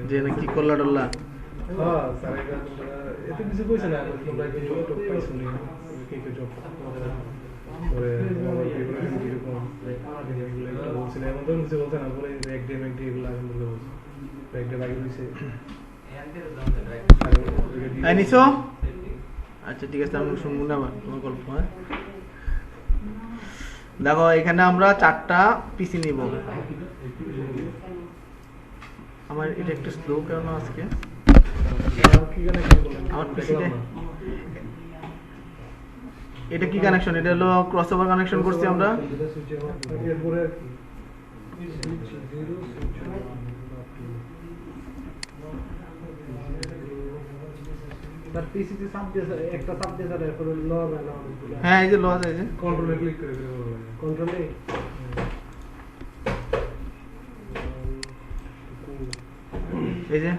যে না কি করলা টল্লা এত কিছু কইছে না তোমরা কি জব টপ পাইছো নি কে কে জব পরে তোমার প্রিপারেশন কি রকম এগুলো বলছিল এমন তো কিছু বলতে না বলে এক ডে এগুলো আগে বলে বলছে এক ডে আগে দিছে এই নিছো আচ্ছা ঠিক আছে আমি শুনবো না তোমার গল্প হ্যাঁ দেখো এখানে আমরা 4টা পিসি নিব আমার এটা একটু স্লো কেন আজকে আমার পিসিতে এটা কি কানেকশন এটা হলো ক্রসওভার কানেকশন করছি আমরা তার পিসিতে একটা সাবজেক্ট আছে এরপর লগ আছে হ্যাঁ এই যে লগ আছে কন্ট্রোলে ক্লিক করে কন্ট্রোলে এই যে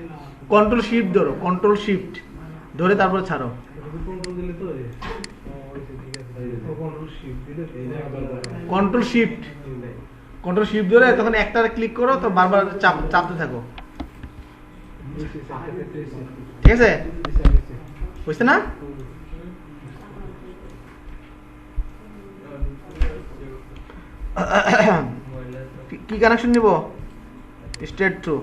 কন্ট্রোল শিফট ধরো কন্ট্রোল শিফট ধরে তারপর ছাড়ো কন্ট্রোল দিলে তো ঠিক আছে কন্ট্রোল শিফট দিলে কন্ট্রোল শিফট ধরে তখন একটা ক্লিক করো তো বারবার চাপতে থাকো ঠিক আছে বুঝতে না কি কানেকশন নিব স্ট্রেট থ্রু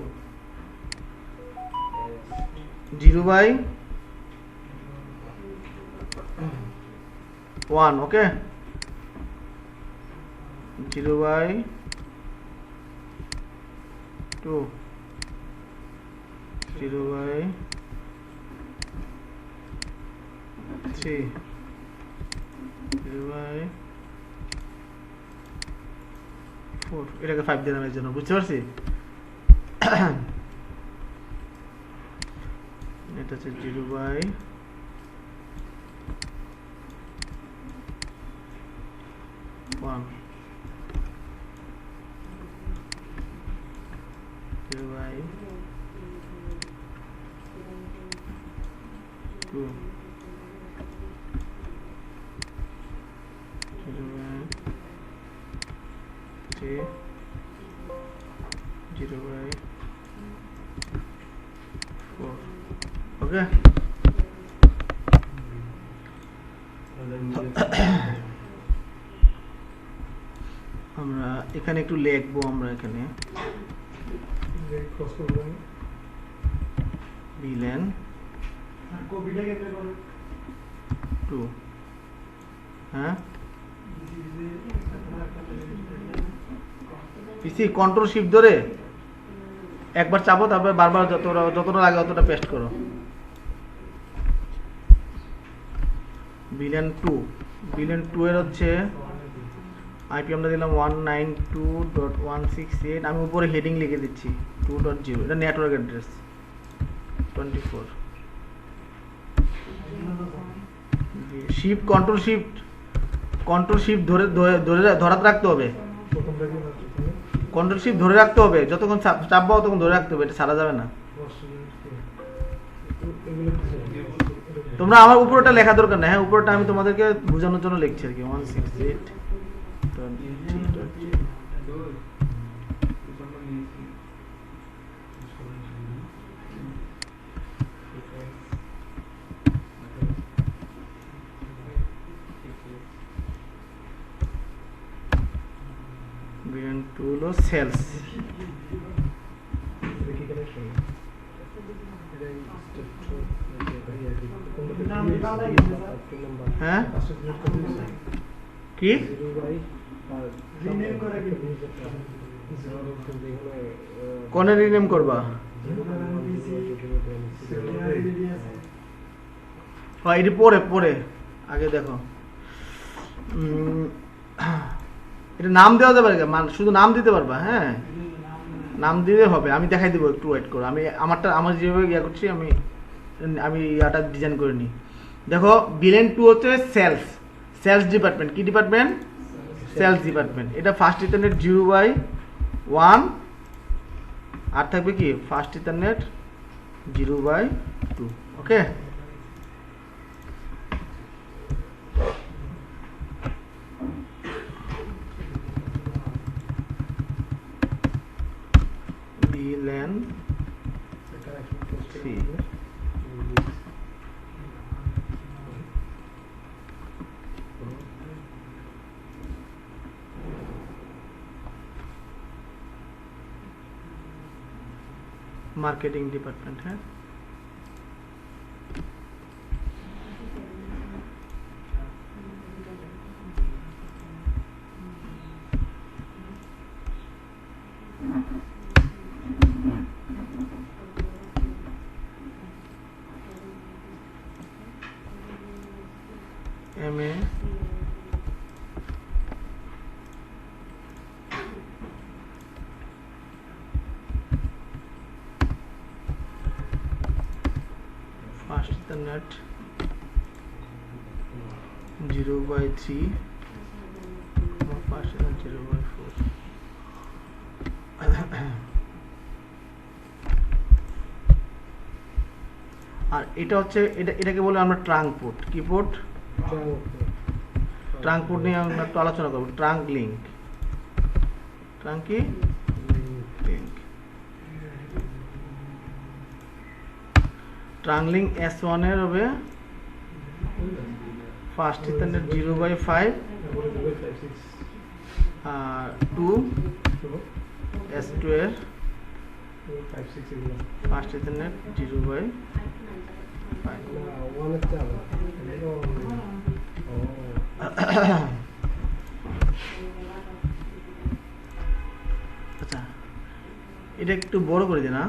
0/1 ওকে 0/2 0/3 0/4 এটাকে 5 দিলাম এর জন্য বুঝতে পারছি এটা হচ্ছে 0/1 0/2 0/3 0/4 ওকে আমরা এখানে একটু লিখবো আমরা এখানে বিলেন 2 হ্যাঁ পিসি কন্ট্রোল শিফট ধরে একবার চাপো তারপর বারবার যতটা লাগে অতটা পেস্ট করো বিলেন 2 এর হচ্ছে আইপি আমরা দিলাম 192.168 আমি উপরে হেডিং লিখে দিচ্ছি 2.0 এটা network address 24 shift control shift ধরে রাখতে হবে কন্ট্রোল শিফট ধরে রাখতে হবে যতক্ষণ চাপবো ততক্ষণ ধরে রাখতে হবে এটা ছাড়া যাবে না তোমরা আমার উপরটা লেখা দরকার না হ্যাঁ উপরটা আমি তোমাদেরকে বোঝানোর জন্য লিখছি আর কি 168 বিএন 2 হলো সেলস হ্যাঁ কি কোনে রিনেম করবা হ্যাঁ এটি পরে আগে দেখো এটা নাম দেওয়া যাবে শুধু নাম দিতে পারবা হ্যাঁ নাম দিলে হবে আমি দেখাই দেবো একটু ওয়েট করো আমি আমার যেভাবে ইয়া করছি আমি ইয়াটা ডিজাইন করে নিই দেখো বিলেন 2 হচ্ছে সেলস ডিপার্টমেন্ট কি ডিপার্টমেন্ট সেলস ডিপার্টমেন্ট এটা ফার্স্ট ইথারনেট 0/1 আর থাকবে কি ফার্স্ট ইথারনেট 0/2 ওকে VLAN এটা এখন পোস্ট করে See. দিলে मार्केटिंग डिपार्टमेंट है। MA fast Ethernet 0/3 fast Ethernet 0/4 আর এটা হচ্ছে এটাকে বলে আমরা ট্রাঙ্ক পোর্ট। কি পোর্ট? ট্রাঙ্ক পোর্ট নিয়ে আমরা একটু আলোচনা করব। ট্রাঙ্ক লিংক, ট্রাঙ্ক কি লিংক, ট্রাঙ্ক লিংক S1 এর হবে ফাস্ট ইথারনেট 0/5 আর 2 S2 এর 5-6 এগুলো ফাস্ট ইথারনেট 0/5। ওয়ানের চাল এগুলো আচ্ছা, এটা একটু বড় করে দে না।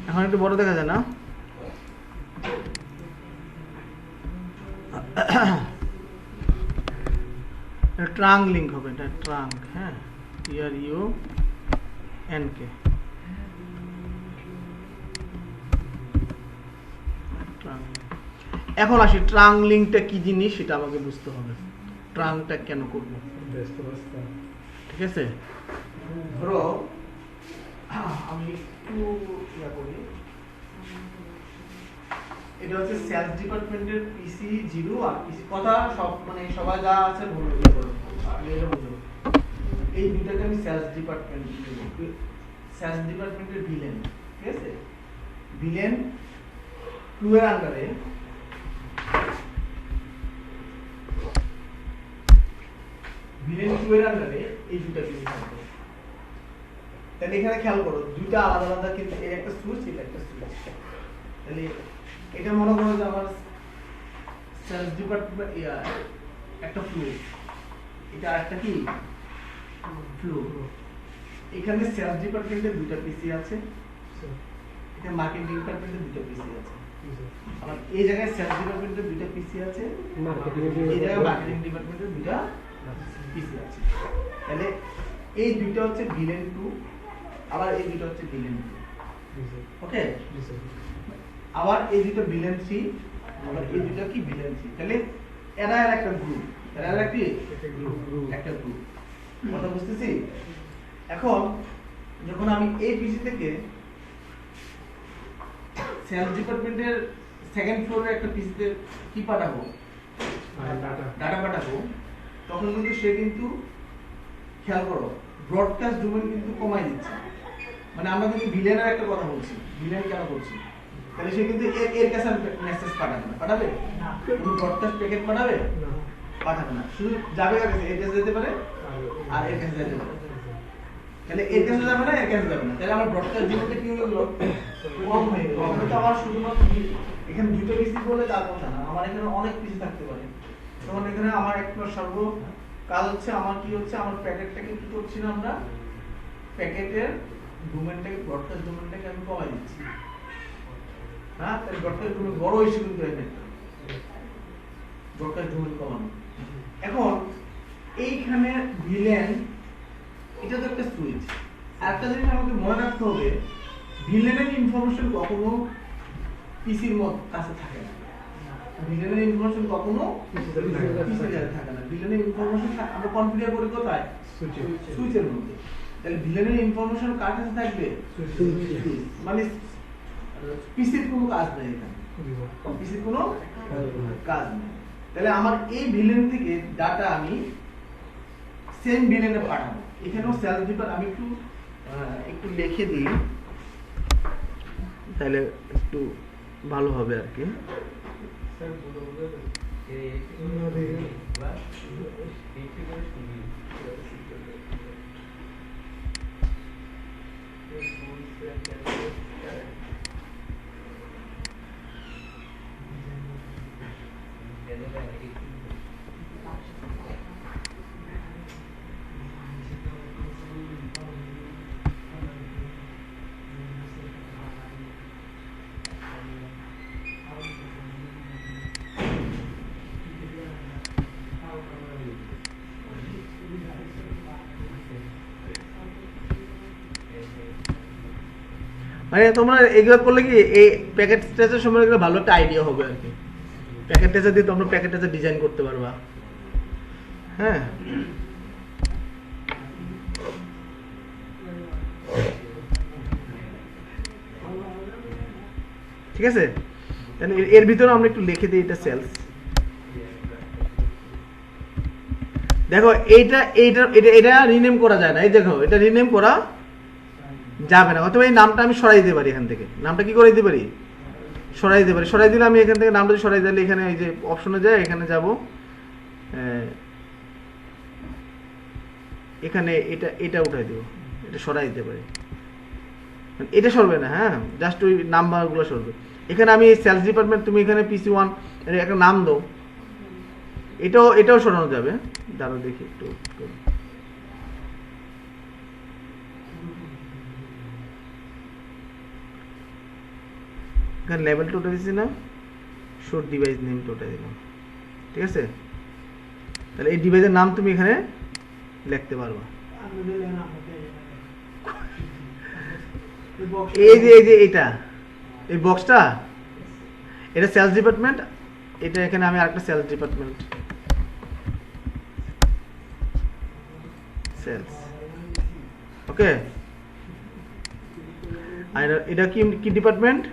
এখন একটু বড় দেখা যায় না? ট্রাঙ্ক লিংক হবে, এটা ট্রাঙ্ক। হ্যাঁ, TRUNK। এখন আসি ট্রাঙ্ক লিংকটা কি জিনিস সেটা আমাকে বুঝতে হবে। ট্রাঙ্কটা কেন করব? ব্যস্ত রাস্তা ঠিক আছে, ধরো আমি একটু ইয়া করি। এটা হচ্ছে সেলস ডিপার্টমেন্টের পিসি 0 আর পিসি কথা সব মানে সবাই যা আছে বলে দিও। আগে এটা বুঝো, এই দুটাকে আমি সেলস ডিপার্টমেন্ট দেব। সেলস ডিপার্টমেন্টের ভিলেন, ঠিক আছে, ভিলেন 2 এর আন্ডারে ভিলেন 2 এর আন্ডারে এই দুটা পিসি থাকবে। তাহলে এখানে খেয়াল করো, দুইটা আলাদা আলাদা, কিন্তু এর একটা সুইচ, এটা একটা সুইচ। তাহলে এটা মনে করো যে আমার সেলস ডিপার্টমেন্ট একটা ফ্লো, এটা আরেকটা কি ফ্লো। এখানে সেলস ডিপার্টমেন্টের দুটো পিসি আছে, এটা মার্কেটিং ডিপার্টমেন্টের দুটো পিসি আছে। আবার এই জায়গায় সেলস ডিপার্টমেন্টের দুটো পিসি আছে, এই জায়গায় মার্কেটিং ডিপার্টমেন্টের দুটো পিসি আছে। তাহলে এই দুটো হচ্ছে ভিলেন 2, আবার এই দুটো হচ্ছে ভিলেন 2। ওকে, আবার এই দুটো ভিলেন 3, আবার এই দুটো কি ভিলেন 3। তাহলে এরা একটা গ্রুপ, এরা কি একটা গ্রুপ। কথা বুঝতেছি? এখন যখন আমি এই পিসি থেকে সেলস ডিপার্টমেন্টের সেকেন্ড ফ্লোরে একটা পিসিতে কি পাঠাবো, ডাটা পাঠাবো, তখন কিন্তু সে কিন্তু খেয়াল করো ব্রডকাস্ট ডোমেইন কিন্তু কমাই দিচ্ছে। মানে আমরা কিন্তু ভিলেনের একটা কথা বলছি, ভিলেন কেন বলছি, তাহলে সে কিন্তু এর কাছে মেসেজ পাঠাবে না, পাঠাবে না, কোনো ব্রডকাস্ট প্যাকেট পাঠাবে পাঠাবে না, শুধু যাবে কার কাছে, এর কাছে যেতে পারে আর এর কাছে যেতে পারে। তাহলে এর কাছে যাবে না, এর কাছে যাবে না, তাহলে আমার ব্রডকাস্ট ডোমেইনটা কি হলো, কম হয়ে গেল। এখন তো আমার শুধুমাত্র এখানে দুটো পিসি বলে তার কথা না, আমার এখানে অনেক পিসি থাকতে পারে। তখন এখানে আমার একটা সর্ব কাজ হচ্ছে, আমার কি হচ্ছে, আমার প্যাকেটটাকে কি করছি না আমরা প্যাকেটের ডোমেনটাকে ব্রডকাস্ট ডোমেনটাকে আমি কমাই দিচ্ছি। হ্যাঁ, তাহলে ব্রডকাস্ট ডোমেন বড় ইস্যু কিন্তু এখানে ব্রডকাস্ট ডোমেন কমানো। এখন এইখানে ভিলেন, এটা তো একটা সুইচ। আরেকটা জিনিস আমাকে মনে রাখতে হবে, ভিলেনের ইনফরমেশন কখনো পিসির কাছে থাকে না। ভিলেনের ইনফরমেশন কখনো পিসির কাছে থাকে না। ভিলেনের ইনফরমেশন আমরা কনফিগার করি কোথায়? সুইচের মধ্যে। তাহলে ভিলেনের ইনফরমেশন কার কাছে থাকবে? মানে পিসির কোনো কাজ নেই এখানে, পিসির কোনো কাজ নেই। তাহলে আমার এই ভিলেন থেকে ডাটা আমি সেম ভিলেনে পাঠাবো। এখানেও সেলস ডিপার আমি একটু লিখে দিই, তাহলে একটু ভালো হবে আর কি। মানে তোমরা এগুলো করলে কি এই প্যাকেট স্ট্রেচের সময় এগুলো ভালো একটা আইডিয়া হবে আর কি। প্যাকেট স্ট্রেচার দিয়ে তোমরা প্যাকেট স্ট্রেচার ডিজাইন করতে পারবা। হ্যাঁ, ঠিক আছে। তাহলে এর ভিতরে আমরা একটু লিখে দিই, এটা সেলস। দেখো এইটা এইটা এটা এটা রিনেম করা যায় না। এই দেখো, এটা রিনেম করা যাবে না। অথবা এই নামটা আমি সরাই দিতে পারি এখান থেকে। নামটা কি করে দিতে পারি? সরাই দিতে পারি। সরাই দিলে আমি এখান থেকে নামটা সরাই দিলে এখানে এই যে অপশনে যায়, এখানে যাব, এখানে এটা এটা উঠাই দেবো, এটা সরাই দিতে পারি। এটা সরবে না, হ্যাঁ, জাস্ট ওই নাম্বারগুলো সরবে। এখানে আমি সেলস ডিপার্টমেন্ট, তুমি এখানে PC1 এর একটা নাম দাও, এটাও সরানো যাবে। দাঁড়াও দেখি একটু। এখানে লেভেলটা উঠে দিচ্ছি না, শোর ডিভাইস নেমটা উঠে দিলাম, ঠিক আছে। তাহলে এই ডিভাইসের নাম তুমি এখানে লিখতে পারবা। এই যে এটা, এই বক্সটা, এটা সেলস ডিপার্টমেন্ট। এটা এখানে আমি আরেকটা সেলস ডিপার্টমেন্ট, সেলস, ওকে। আর এটা কি ডিপার্টমেন্ট?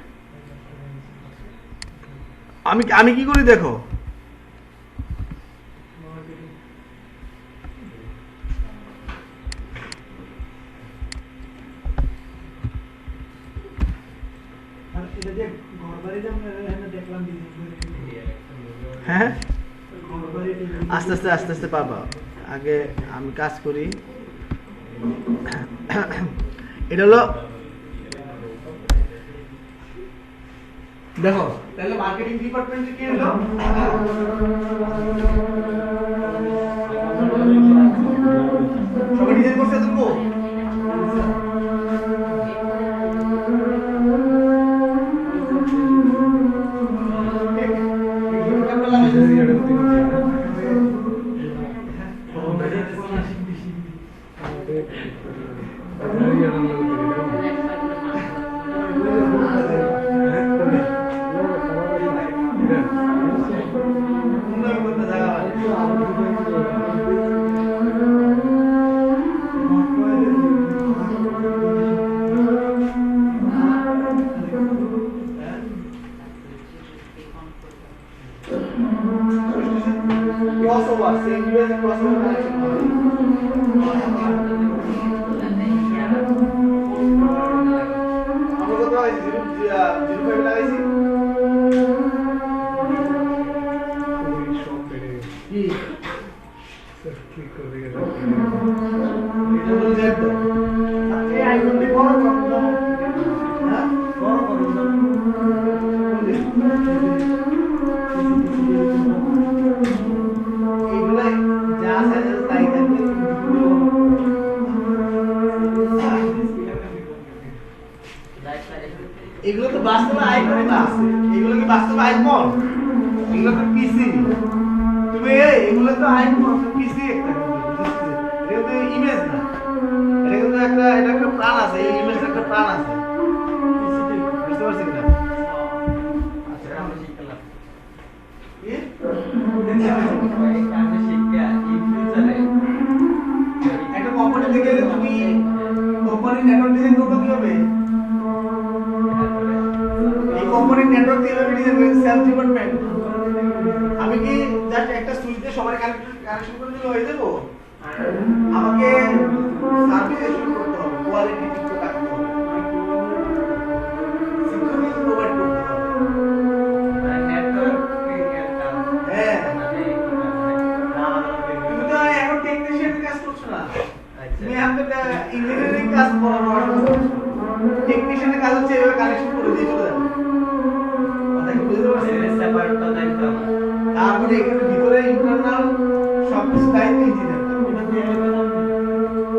আমি কি করি দেখো, হ্যাঁ, আস্তে আস্তে পাবা। আগে আমি কাজ করি। এটা হলো, দেখো, তাহলে মার্কেটিং ডিপার্টমেন্টে কি হলো? সবাই ডিজাইন করতে দেবো। Crossover, same US crossover connection. আমরা কত লাগাইছি? 05 লাগাইছি। ওই সব পেরে কি? স্যার ক্লিক করে গেল। এটা হলো Z। এই আইকনটি বড় করো। হ্যাঁ, বড় করো। এইগুলো যা আছে তাই থাকবে। এগুলো তো বাস্তবে আইকন না, এগুলো কি বাস্তবে আইকন? এগুলো তো পিসি। তুমি এগুলো তো আইকন, পিসি একটা, এটা তো ইমেজ না, এটা কিন্তু এটা একটা প্রাণ আছে, এই ইমেজের একটা প্রাণ আছে, বুঝতে পারছেন না? আচ্ছা আমরা শিখলাম কি আমি শিখা এই ফিউচারে একটা কোম্পানি থেকে তুমি কোম্পানি নেটওয়ার্ক ডিজাইন করতে কি হবে? এই কোম্পানির নেটওয়ার্ক কিভাবে ডিজাইন করবে? Sales department. আমি কি জাস্ট একটা সুইচ দিয়ে সবার কানেকশন করে দিলে হয়ে যাবো? আমাকে সার্ভিস এশিওর করতে হবে, কোয়ালিটি ঠিক করে রাখতে হবে, সিকিউরিটি প্রোভাইড করতে হবে, নেটওয়ার্ক হ্যাঁ। তুমি তো এখন টেকনিশিয়ানের কাজ করছো না, তুমি আমাকে ইঞ্জিনিয়ারিং কাজ করো। টেকনিশিয়ানের কাজ হচ্ছে এভাবে কানেকশন করে দিয়ে চলে যাবে। তারপরে এখানে ভিতরে ইন্টারনাল সবকিছু দায়িত্ব ইঞ্জিনিয়ার,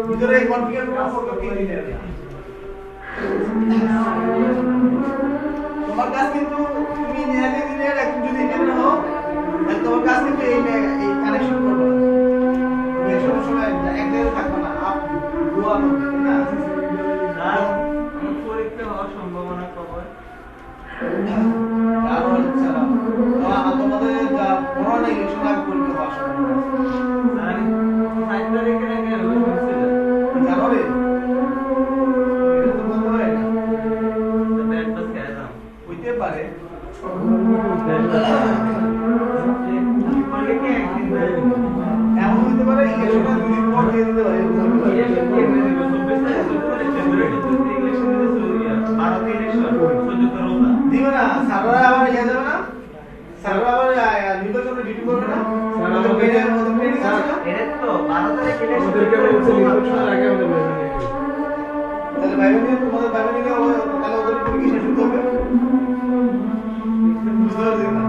ভিতরে কনফিগার করা সব ইঞ্জিনিয়ার। তোমার কাজ কিন্তু তুমি ইঞ্জিনিয়ার এখন যদি এখানে হও, তাহলে তোমার কাজ কিন্তু এই কানেকশন করবে, তুমি সব সময় এক জায়গায় থাকবে না, আপ গোয়া করবে না। আর পরীক্ষা হওয়ার সম্ভাবনা কবে? কারণ তোমাদের করোনা ইলেকশন আগে পরীক্ষা হওয়ার সম্ভাবনা আছে। 5 তারিখে নাকি জানো রে, এটা তো বলতে হয় না, ব্যাট পাস খেলে দাও হইতে পারে। এমন হইতে পারে ইলেকশনটা 2 দিন পর দিয়ে দিতে পারে। দিবে না, সার্ভার আবার ইয়ে যাবে না, সার্ভার আবার নির্বাচনে ডিউটি করবে না। তাহলে ভাই বোন তোমাদের ভাই বোন তাহলে ওদের পরীক্ষা শুরু হবে, বুঝতে পারছেন না?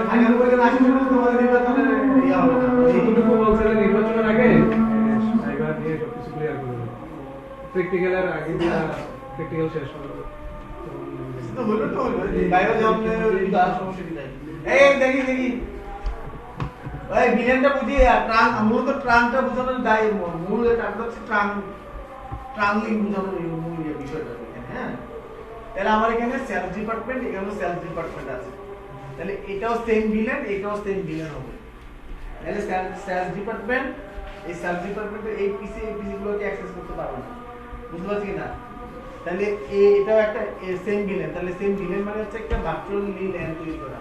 ফাইনাল পরীক্ষা না শুরু হলে তোমাদের নির্বাচনের ইয়ে হবে না। যতটুকু বলছে নির্বাচনের আগে সাইবার দিয়ে সবকিছু ক্লিয়ার করে দেবে, প্র্যাকটিক্যালের আগে দিয়া প্র্যাকটিক্যাল শেষ হবে তো হলো তো হলো, বাইরে যাওয়ার সমস্যা কি নাই। এই দেখি ওই বিলেনটা বুঝি ট্রাং, মূলত ট্রাংটা বোঝানোর দায়, মূল এটা হচ্ছে ট্রাংলিং বোঝানোর মূল বিষয়টা এখানে। হ্যাঁ, তাহলে আমার এখানে সেলস ডিপার্টমেন্ট, এখানে সেলস ডিপার্টমেন্ট আছে, তাহলে এটাও সেম বিলেন, এটাও সেম বিলেন হবে। তাহলে সেলস ডিপার্টমেন্ট, এই সেলস ডিপার্টমেন্টের এই পিসি গুলোকে অ্যাক্সেস করতে পারবে না, বুঝতে পারছি না? তাহলে এটাও একটা সেম ভিলেন, তাহলে সেম ভিলেন মানে হচ্ছে একটা ভার্চুয়াল ল্যান তৈরি করা,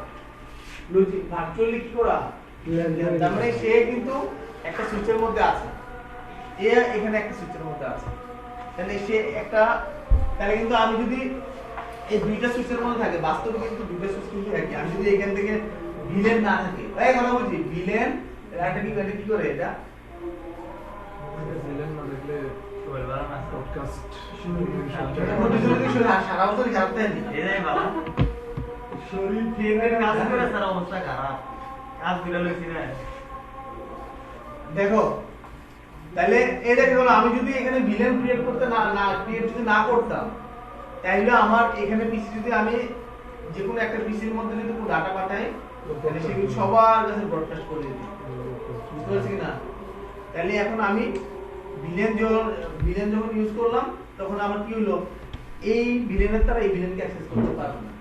লজিক ভার্চুয়ালি কি করা, তার মানে সে কিন্তু একটা সুইচের মধ্যে আছে, এখানে একটা সুইচের মধ্যে আছে, তাহলে সে একটা, তাহলে কিন্তু আমি যদি এই দুইটা সুইচের মধ্যে থাকে, বাস্তবে কিন্তু দুইটা সুইচ কিন্তু একই, আমি যদি এখান থেকে ভিলেন না থাকে, এই কথা বলছি ভিলেন এটা কি করে, এটা ভিলেন না দেখলে পডকাস্ট সারা বছর খেলতে নেই, এটাই ভালো শরীর ট্রেনের কাজ করে সারা অবস্থা খারাপ, কাজ বিলা লইছি না। দেখো তাহলে এই দেখো, আমি যদি এখানে ভিলেন ক্রিয়েট করতে ক্রিয়েট যদি না করতাম, তাহলে আমার এখানে পিসি যদি আমি যে কোনো একটা পিসির মধ্যে যদি কোনো ডাটা পাঠাই, তাহলে সেগুলো সবার কাছে ব্রডকাস্ট করে দিই, বুঝতে পারছি কি না? তাহলে এখন আমি ভিলেন যখন ইউজ করলাম, তখন আমার কি হলো, এই ভিলেনের দ্বারা এই ভিলেনকে অ্যাক্সেস করতে পারবে না,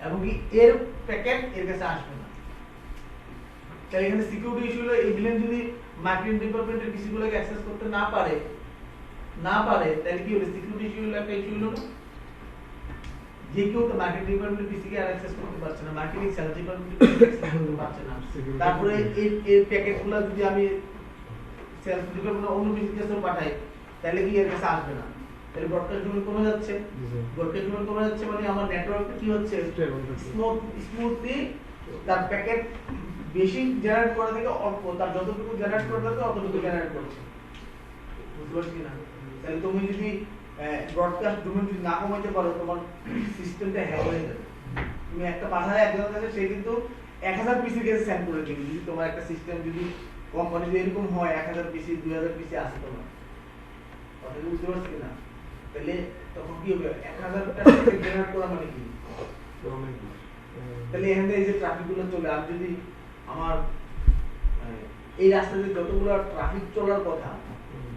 এবং কি এর প্যাকেট এর কাছে আসবে না। তাহলে এখানে সিকিউরিটি ইস্যু হলো, এই ভিলেন যদি মার্কেটিং ডিপার্টমেন্টের পিসি গুলোকে অ্যাক্সেস করতে না পারে, তাহলে কি হলো, সিকিউরিটি ইস্যু হলো, একটা ইস্যু হলো না, যে কেউ তো মার্কেটিং ডিপার্টমেন্টের পিসি কে অ্যাক্সেস করতে পারছে না, মার্কেটিং সেলস ডিপার্টমেন্টের পিসি অ্যাক্সেস করতে পারছে না। তারপরে এই প্যাকেটগুলো যদি আমি সেলস ডিপার্টমেন্ট অন্য বিজনেসে পাঠাই, তাহলে কি এর কাছে আসবে না, তাহলে ব্রডকাস্ট ডোমেইন কমে যাচ্ছে, ব্রডকাস্ট ডোমেইন কমে যাচ্ছে, মানে আমার নেটওয়ার্কটা কি হচ্ছে, স্মুথলি তার প্যাকেট বেশি জেনারেট করা থেকে অল্প, তার যতটুকু জেনারেট করা থাকে অতটুকু জেনারেট করছে, বুঝতে পারছি না? তাহলে তুমি যদি ব্রডকাস্ট ডোমেইন যদি না কমাইতে পারো, তোমার সিস্টেমটা হ্যাক হয়ে যাবে। তুমি একটা পাঠায় একজনের কাছে, সে কিন্তু 1000 পিসি কে সেন্ড করে দিবে, যদি তোমার একটা সিস্টেম যদি কোম্পানি যদি এরকম হয় 1000 পিসি 2000 পিসি আসে তোমার, কথা বুঝতে পারছি না? তাহলে তখন কি হবে 1000 টাকা জেনারেট করা মানে কি তাহলে এখানে এই যে ট্রাফিক গুলো চলে আর যদি আমার এই রাস্তাতে যতগুলো ট্রাফিক চলার কথা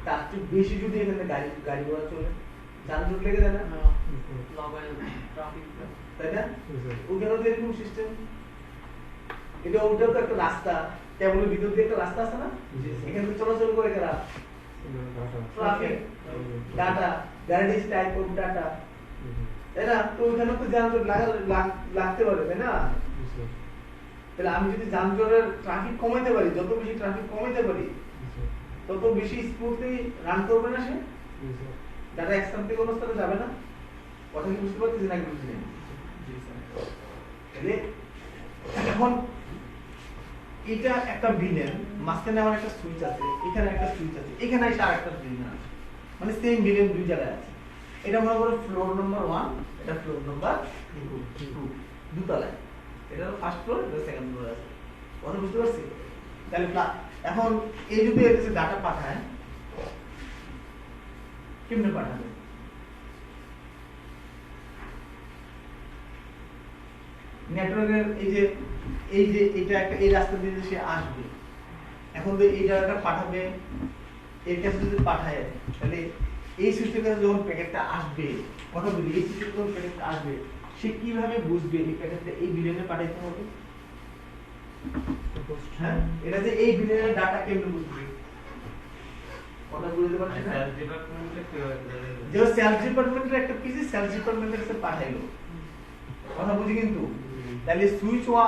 তার চেয়ে বেশি যদি এখানে গাড়ি ঘোড়া চলে যানজট লেগে যায় না তাই না ওখানেও তো এরকম সিস্টেম এটা ওটাও তো একটা রাস্তা কেবলের ভিতর দিয়ে একটা রাস্তা আছে না এখানে তো চলাচল করে কারা ট্রাফিক ডাটা গাড়ি টাইপ অফ ডাটা তাই না তো ওখানে তো যানজট লাগতে পারে তাই না তাহলে আমি যদি যানজটের ট্রাফিক কমাইতে পারি যত বেশি ট্রাফিক কমাইতে পারি তত বেশি স্মুথলি রান করবে না সে ডাটা এক স্থান থেকে অন্য স্থানে যাবে না কথা কি বুঝতে পারতেছি নাকি বুঝছি না তাহলে এখন এটা একটা ভিলেন মাঝখানে আমার একটা সুইচ আছে এখানে একটা সুইচ আছে এখানে এসে আরেকটা ভিলেন আছে মানে সেম ভিলেন দুই জায়গায় আছে এটা মনে করো ফ্লোর নাম্বার 1 এটা ফ্লোর নাম্বার 2 দুতলায় এটা ফার্স্ট ফ্লোর এটা সেকেন্ড ফ্লোর আছে কথা বুঝতে পারছি তাহলে এখন এই যদি এর কাছে ডাটা পাঠায় কেমনে পাঠাবে নেটওয়ার্কের এই যে এটা একটা এই রাস্তা দিয়ে সে আসবে এখন তো এই ডাটাটা পাঠাবে এর কাছে যদি পাঠায় তাহলে এই সিস্টেমের কাছে যখন প্যাকেটটা আসবে কথা বলি এই সিস্টেমে যখন প্যাকেটটা আসবে সে কিভাবে বুঝবে এই প্যাকেটটা এই বিলিয়নে পাঠাইতে হবে হ্যাঁ এটা যে এই বিলিয়নের ডাটা কেমনে বুঝবে কথা বুঝতে পারছেন না সেলস ডিপার্টমেন্টে যে সেলস ডিপার্টমেন্টের একটা পিসি সেলস ডিপার্টমেন্টের কাছে পাঠাইলো কথা বুঝি কিন্তু তাহলে সুইচ 1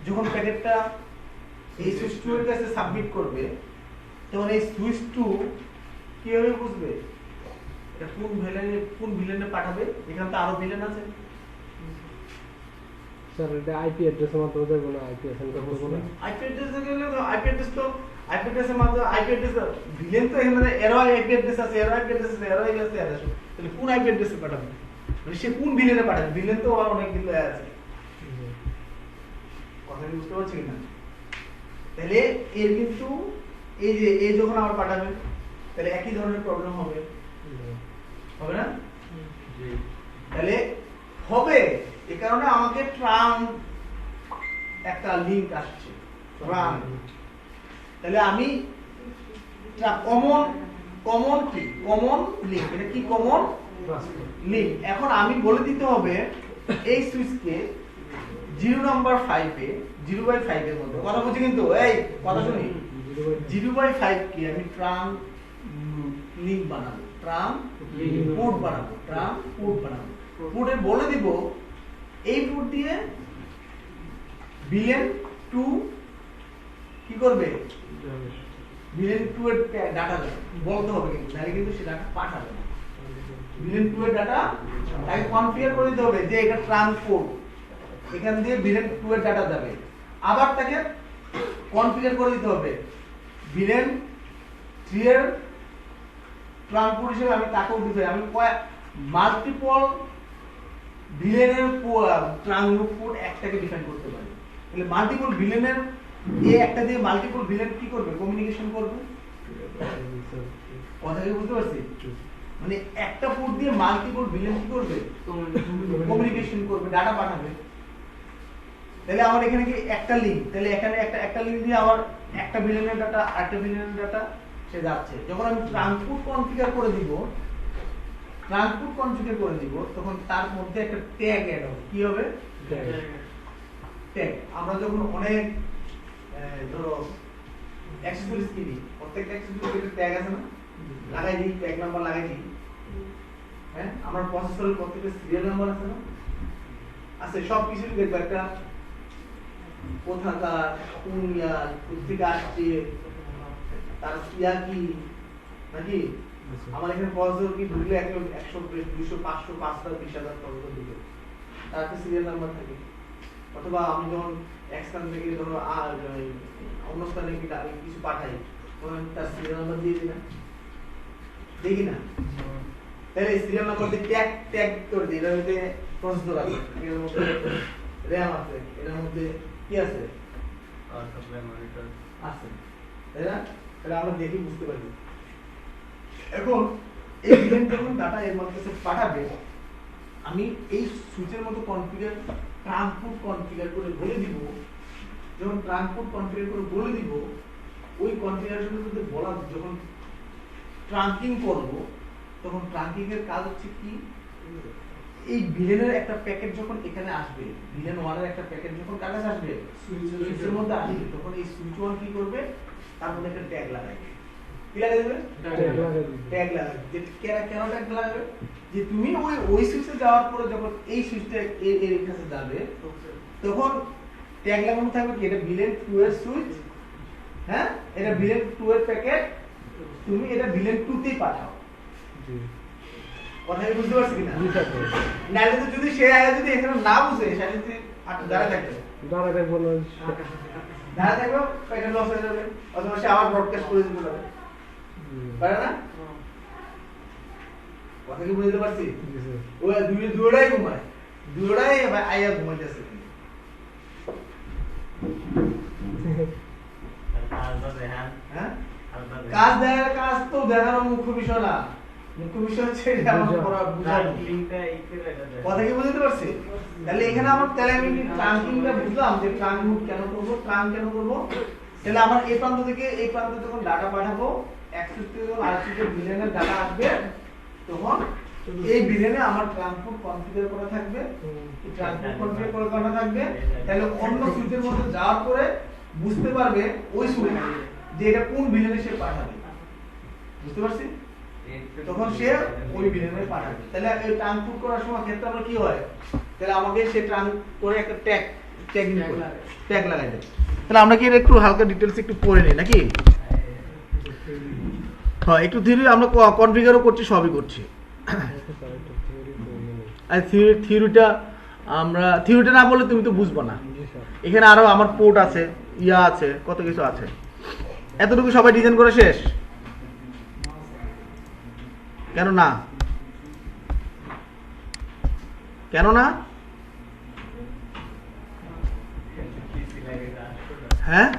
যখন প্যাকেটটা এই সুইচ 2 এর কাছে সাবমিট করবে তখন এই সুইচ 2 কিভাবে বুঝবে এটা কোন ভিলেনে পাঠাবে এখানে তো আরো ভিলেন আছে স্যার এটা আইপি অ্যাড্রেসের মাধ্যমে দেব না আইপি অ্যাড্রেস করব না আইপি অ্যাড্রেস গেলে আইপি অ্যাড্রেসের মাধ্যমে আইপি অ্যাড্রেস ভিলেন তো এখানে এরো আইপি অ্যাড্রেস আছে এরো আইপি অ্যাড্রেস আছে এরো আইপি অ্যাড্রেস আছে তাহলে কোন আইপি অ্যাড্রেসে পাঠাবে মানে সে কোন ভিলেনে পাঠাবে ভিলেন তো আর অনেক কিছু আছে কথা বুঝতে পারছি না তাহলে এর কিন্তু এই যে এই যখন আবার পাঠাবে তাহলে একই ধরনের প্রবলেম হবে হবে না জি তাহলে হবে এই কারণে আমাকে ট্রাম একটা লিংক আসছে ট্রাম তাহলে আমি কমন লিংক এটা কি কমন লিংক এখন আমি বলে দিতে হবে এই সুইচকে 0 নাম্বার 5 এ 0/5 এর মধ্যে কথা বুঝি কিন্তু এই কথা শুনি 0/5 কি আমি ট্রাম লিংক বানাবো ট্রাম পোর্ট বানাবো পোর্টে বলে দিব এই পোর্ট দিয়ে বিএন 2 কি করবে বিএন 2 এর ডাটা যাবে বলতে হবে কিন্তু তাহলে কিন্তু সে ডাটা পাঠাবে না বিএন 2 এর ডাটা তাই কনফিগার করে দিতে হবে যে এটা ট্রান্সপোর্ট এখান দিয়ে বিএন 2 এর ডাটা যাবে আবার তাকে কনফিগার করে দিতে হবে বিএন 3 এর ট্রান্সপোর্ট হিসেবে আমি তাকেও দিতে আমি মাল্টিপল ভিলেনের ট্রান্সপোর্ট একটাকে ডিফাইন করতে পারি তাহলে মাল্টিপল ভিলেনের একটা দিয়ে মাল্টিপল ভিলেন কি করবে কমিউনিকেশন করবে কথা কি বুঝতে পারছি মানে একটা পোর্ট দিয়ে মাল্টিপল ভিলেন কি করবে কমিউনিকেশন করবে ডাটা পাঠাবে তাহলে আমার এখানে কি একটা লিংক তাহলে এখানে একটা লিংক দিয়ে আমার একটা ভিলেনের ডাটা আরেকটা ভিলেনের ডাটা সে যাচ্ছে যখন আমি ট্রান্সপোর্ট কনফিগার করে দিব তখন তার মধ্যে একটা ট্যাগ অ্যাড হবে কি হবে ট্যাগ আমরা যখন অনেক ধরো অ্যাক্সেসরিজ কিনি প্রত্যেকটা অ্যাক্সেসরিজের ট্যাগ আছে না লাগাই দিই ট্যাগ নাম্বার লাগাই দিই হ্যাঁ আমার প্রসেসরের প্রত্যেকটা সিরিয়াল নাম্বার আছে না আছে সব কিছু দেখবে একটা কোথাকার কোন ইয়ার কোথেকে আসছে তার ইয়া কি নাকি আমার এখানে প্রসেসর কি ঢুকলে 100 200 500 5000 20000 প্রসেসর ঢুকে তার একটা সিরিয়াল নাম্বার থাকে অথবা আমি যখন এক স্থান থেকে ধরো অন্য স্থানে কিছু পাঠাই তখন তার সিরিয়াল নাম্বার দিয়ে দিই না দেখি না তাহলে সিরিয়াল নাম্বার দিয়ে ট্যাগ করে দিই এর মধ্যে প্রসেসর আছে এর মধ্যে RAM আছে এর মধ্যে কি আছে আর সাপ্লাই মনিটর আছে তাই না তাহলে আমরা দেখি বুঝতে পারি এখন এই ভিলেন যখন ডাটা এর মধ্যে পাঠাবে, আমি এই সুইচের মতো কনফিগার ট্রান্সপোর্ট কনফিগার করে বলে দিব, যখন ট্রান্সপোর্ট কনফিগার করে বলে দিব, ওই কনফিগারেশনের মধ্যে বলা যখন ট্রাঙ্কিং করব, তখন ট্রাঙ্কিং এর কাজ হচ্ছে কি, এই ভিলেনের একটা প্যাকেট যখন এখানে আসবে, ভিলেন 1 এর একটা প্যাকেট যখন কাগজ আসবে সুইচের মধ্যে আসবে, তখন এই সুইচ 1 কি করবে, তার মধ্যে একটা ট্যাগ লাগাবে। কি লাগাবে? ট্যাগ লাগাবে। যে কেন ট্যাগ লাগাবে, যে তুমি ওই সুইচে যাওয়ার পরে যখন এই সুইচটা এর কাছে যাবে, তখন ট্যাগ লাগানো থাকবে কি, এটা ভিলেন 2 এর সুইচ, হ্যাঁ, এটা ভিলেন 2 এর প্যাকেট, তুমি এটা ভিলেন 2 তেই পাঠাও। কথা বুঝতে পারছি কিনা? নাইলে তো যদি সে আগে যদি এখানে না বুঝে, সে যদি দাঁড়ায় থাকবে, প্যাকেট লস হয়ে যাবে, অথবা সে আবার ব্রডকাস্ট করে দিতে পারে, পারে না? কথা কি বুঝতে পারছি? ওই দুটোটাই ঘুমায়, দুটোটাই আইয়া ঘুমাইতেছে। হ্যাঁ, কাজ দেখার কাজ তো দেখানো মুখ্য বিষয় না, মুখ্য বিষয় হচ্ছে এটা আমার পড়া বুঝানো। কথা কি বুঝতে পারছি? তাহলে এখানে আমার তাহলে আমি ট্রাঙ্কিংটা বুঝলাম যে ট্রাঙ্ক মুড কেন করব, ট্রাঙ্ক কেন করব। তাহলে আমার এই প্রান্ত থেকে এই প্রান্তে যখন ডাটা পাঠাবো, অ্যাক্সেস থেকে যখন আরসিতে ভিলেনের ডাটা আসবে, তখন এই ভিলেনে আমার ট্রান্সপোর্ট কনফিগার করা থাকবে, এই ট্রান্সপোর্ট কনফিগার করা থাকবে। তাহলে অন্য সুইচের মধ্যে যাওয়ার পরে বুঝতে পারবে ওই সুইচ যে এটা কোন ভিলেনে সে পাঠাবে। বুঝতে পারছি? তখন সে ওই ভিলেনে পাঠাবে। তাহলে এই ট্রান্সপোর্ট করার সময় ক্ষেত্রে আমরা কি হয়, তাহলে আমাকে সে ট্রান্স করে একটা ট্যাগ লাগাই দেয়। তাহলে আমরা কি এটা একটু হালকা ডিটেইলস একটু পড়ে নিই নাকি? হ্যাঁ, একটু থিওরি আমরা কনফিগারও করছি, সবই করছি। আর থিওরিটা আমরা থিওরিটা না বললে তুমি তো বুঝবো না। এখানে আরো আমার পোর্ট আছে, ইয়া আছে, কত কিছু আছে। এতটুকু সবাই ডিজাইন করে শেষ? কেন না? কেন না? হ্যাঁ,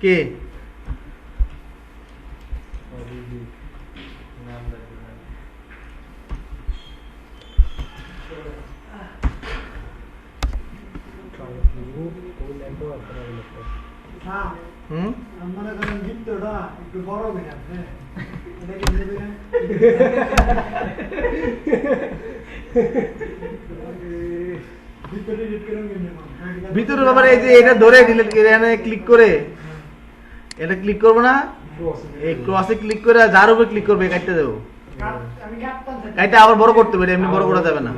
কে আমরা কারণ ভিতরটা একটু বড় বেটা, হ্যাঁ, এটা কি নেবে না? ভিতরে ডিলিট করে নেব। ভিতরে ব্যাপারে এই যে এটা ধরে ডিলিট করে এখানে ক্লিক করে, এটা ক্লিক করব না, এই ক্রসে ক্লিক করে যার উপরে ক্লিক করবে কাটতে দেব। আমি কাটতাম, এটা আবার বড় করতে পারি, এমনি বড় করা যাবে না।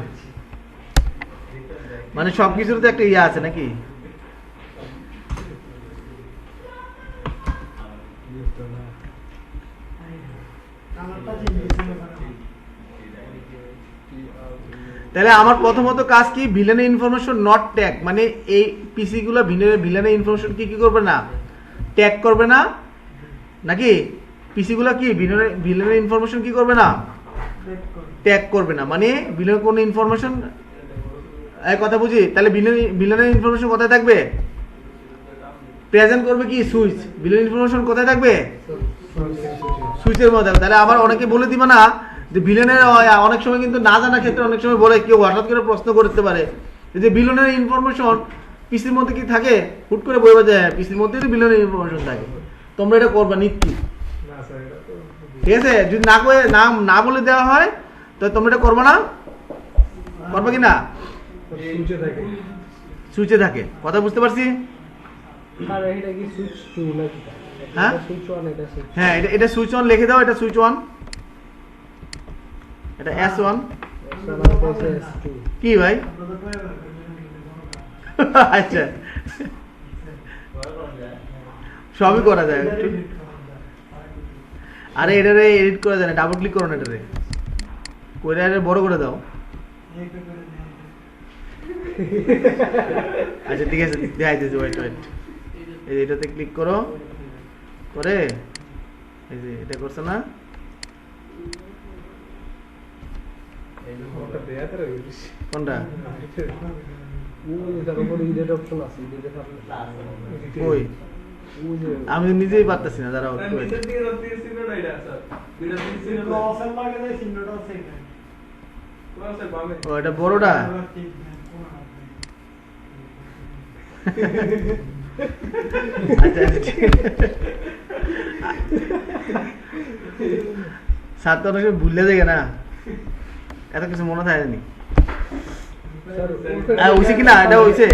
মানে সবকিছুর তো একটা ইয়া আছে নাকি? কালারটা চেঞ্জ হয়েছে। তাহলে আমার প্রথমত কাজ কি, ভিলেনের ইনফরমেশন নট ট্যাগ, মানে এই পিসি গুলো ভিলেনের ইনফরমেশন কি করবে না, ট্যাগ করবে না নাকি? পিসি গুলো কি ভিলেনের ইনফরমেশন কি করবে না, ট্যাগ করবে না। মানে ভিলেনের কোন ইনফরমেশন, এই কথা বুঝি? তাহলে ভিলেনের ইনফরমেশন কোথায় থাকবে? প্রেজেন্ট করবে কি সুইচ, ভিলেনের ইনফরমেশন কোথায় থাকবে? সুইচের মধ্যে। তাহলে আবার অনেকে বলে দিবে না যে ভিলেনের, অনেক সময় কিন্তু না জানার ক্ষেত্রে অনেক সময় বলে, কেউ হঠাৎ করে প্রশ্ন করতে পারে যে ভিলেনের ইনফরমেশন পিসির মধ্যে কি থাকে, হুট করে বলবে যে পিসির মধ্যে তো ভিলেনের ইনফরমেশন থাকে। তোমরা এটা করবা নিত্য, ঠিক আছে? যদি না করে না বলে দেওয়া হয় তো তোমরা এটা করবা না, করবা কি না? সুইচে থাকে, কথা বুঝতে পারছি? হ্যাঁ, হ্যাঁ, এটা সুইচ অন লিখে দাও, এটা সুইচ অন, এটা S1 কি ভাই? আচ্ছা, সবই করা যায়। আরে এটারে এডিট করা যায় না, ডাবল ক্লিক করো না এটারে, করে আরে বড় করে দাও। আচ্ছা ঠিক আছে, দেখাইতেছি, ওয়েট ওয়েট। এই যে এটাতে ক্লিক করো, করে এই যে এটা করছে না, কোনটা? ওই ওই যে আমি নিজেই পারতেছি না, দাঁড়াও একটু wait। নিচের দিকে রত্তি ছিল না এটা স্যার দুইটা দিক ছিল ক্রসের লাগে যে চিহ্নটা আছে এখানে ক্রসের বামে ও এটা বড়টা। আচ্ছা আচ্ছা, ঠিক আছে। স্যার তো অনেক সময় ভুলে যায় না, এত কিছু মনে থাকেনি। হইছে কিনা, এটা হইছে।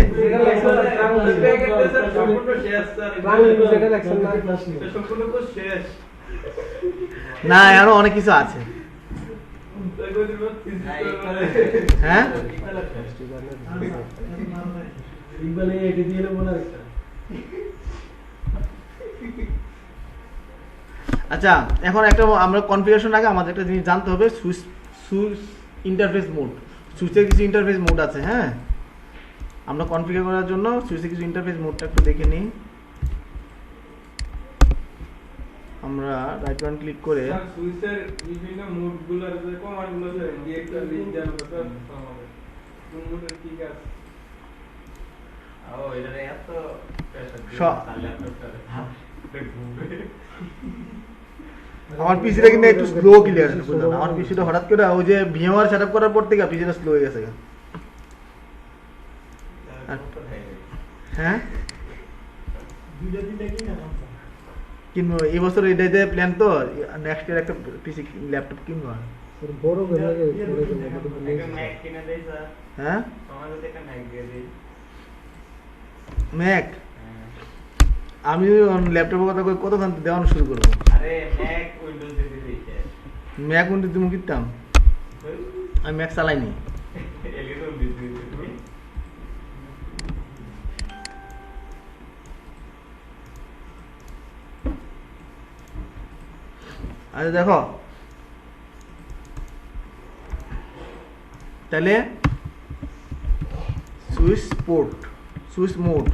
না আরো অনেক কিছু আছে। হ্যাঁ আচ্ছা, এখন একটা আমরা কনফিগারেশন আগে আমাদের একটা জিনিস জানতে হবে, সুইচ সুইচ ইন্টারফেস মোড। সুইচের কিছু ইন্টারফেস মোড আছে, হ্যাঁ। আমরা কনফিগার করার জন্য সুইচের কিছু ইন্টারফেস মোডটা একটু দেখে নিই। আমরা রাইট ওয়ান ক্লিক করে স্যার সুইচের বিভিন্ন মোডগুলোর যে কমান্ডগুলো আছে দিয়ে একটা লিংক জানাবো স্যার আমাদের কোন মোডের কি কাজ ও এটা এত আমার পিসিটা কিন্তু একটু স্লো ক্লিয়ার আছে, বুঝলেন? আমার পিসিটা হঠাৎ করে ওই যে ভিএমআর সেটআপ করার পর থেকে পিসিটা স্লো হয়ে গেছে। হ্যাঁ দুইটা দিলে কি না কিনবো এই বছর, এটাইতে প্ল্যান তো, নেক্সট ইয়ার একটা পিসি ল্যাপটপ কিনবো। বড় করে লাগে ম্যাক কিনে দেই স্যার হ্যাঁ আমাদের থেকে ম্যাক দিয়ে দেই ম্যাক, আমি ল্যাপটপের কথা কই কতক্ষণ দেওয়ানো শুরু করবো। আরে ম্যাক উইন্ডোজ দিয়ে দিই ম্যাক উইন্ডোজ তুমি কিনতাম, আমি ম্যাক চালাইনি। এলিনো দিয়ে দিই তুমি আচ্ছা দেখো তাহলে switch port, switch mode,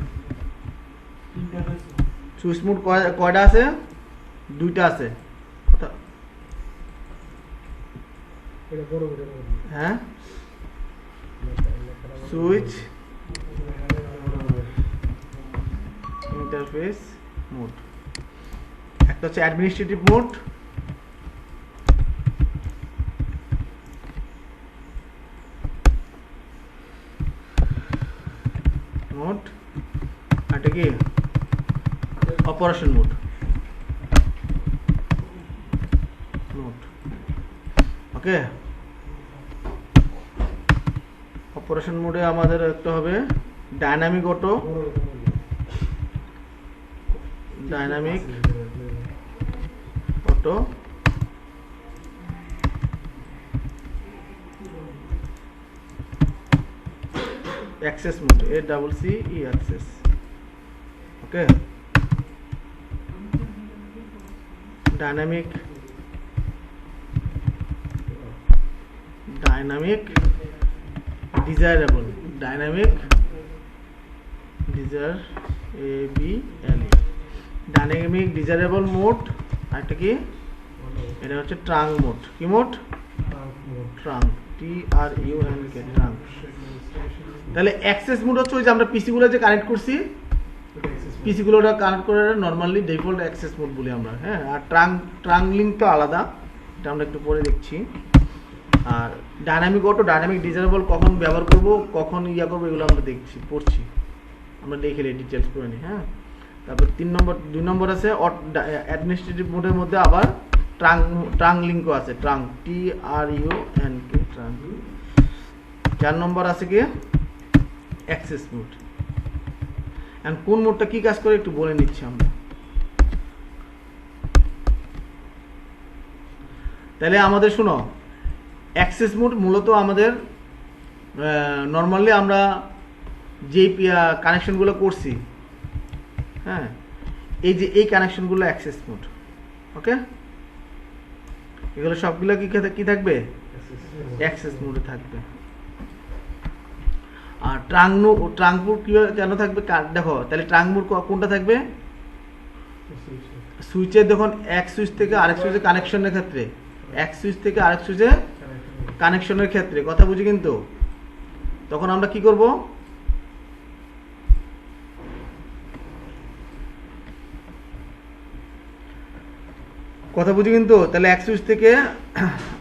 interface switch mode কয়টা আছে? দুইটা আছে। এটা বড় করে হ্যাঁ সুইচ ইন্টারফেস মোড, একটা হচ্ছে অ্যাডমিনিস্ট্রেটিভ মোড, মোড এটা কি operation mode, mode okay. Operation মোডে আমাদের একটা হবে dynamic auto, dynamic auto, access mode, ACCE access okay. Dynamic dynamic desirable, dynamic dynamic desirable mode. আর কি এটা হচ্ছে ট্রাঙ্ক মোড। কি মোড? Trunk, TRUNK, trunk. তাহলে অ্যাক্সেস মোড হচ্ছে ওই যে আমরা পিসি গুলো যে কানেক্ট করছি, পিসি গুলোটা কানেক্ট করে নরমালি ডিফল্ট অ্যাক্সেস মোড বলি আমরা, হ্যাঁ। আর ট্রাঙ্ক লিঙ্ক তো আলাদা, এটা আমরা একটু পরে দেখছি। আর ডাইনামিক অটো, ডাইনামিক ডিজায়ারেবল কখন ব্যবহার করব, কখন ইয়া করবো, এগুলো আমরা দেখছি, পড়ছি, আমরা দেখে ডিটেলস করে নিই, হ্যাঁ। তারপর 2 নম্বর আছে অ্যাডমিনিস্ট্রেটিভ মোডের মধ্যে আবার ট্রাঙ্ক লিঙ্কও আছে, ট্রাঙ্ক, TRUNK, ট্রাঙ্ক। 4 নম্বর আছে কি অ্যাক্সেস মোড। এন্ড কোন মোডটা কি কাজ করে একটু বলে নিচ্ছি আমরা। তাহলে আমাদের শুনো, অ্যাক্সেস মোড মূলত আমাদের নর্মালি আমরা যে কানেকশনগুলো করছি, হ্যাঁ, এই যে এই কানেকশনগুলো অ্যাক্সেস মোড, ওকে। এগুলো সবগুলো কি থাকবে? অ্যাক্সেস মোডে থাকবে। আর ট্রাঙ্ক মোড কেন থাকবে দেখো, তাহলে ট্রাঙ্ক মোড কোনটা থাকবে? সুইচের যখন এক সুইচ থেকে আরেক সুইচে কানেকশনের ক্ষেত্রে, এক সুইচ থেকে আরেক সুইচে কানেকশনের ক্ষেত্রে, কথা বুঝি কিন্তু, তখন আমরা কি করব? কথা বুঝি কিন্তু। তাহলে এক সুইচ থেকে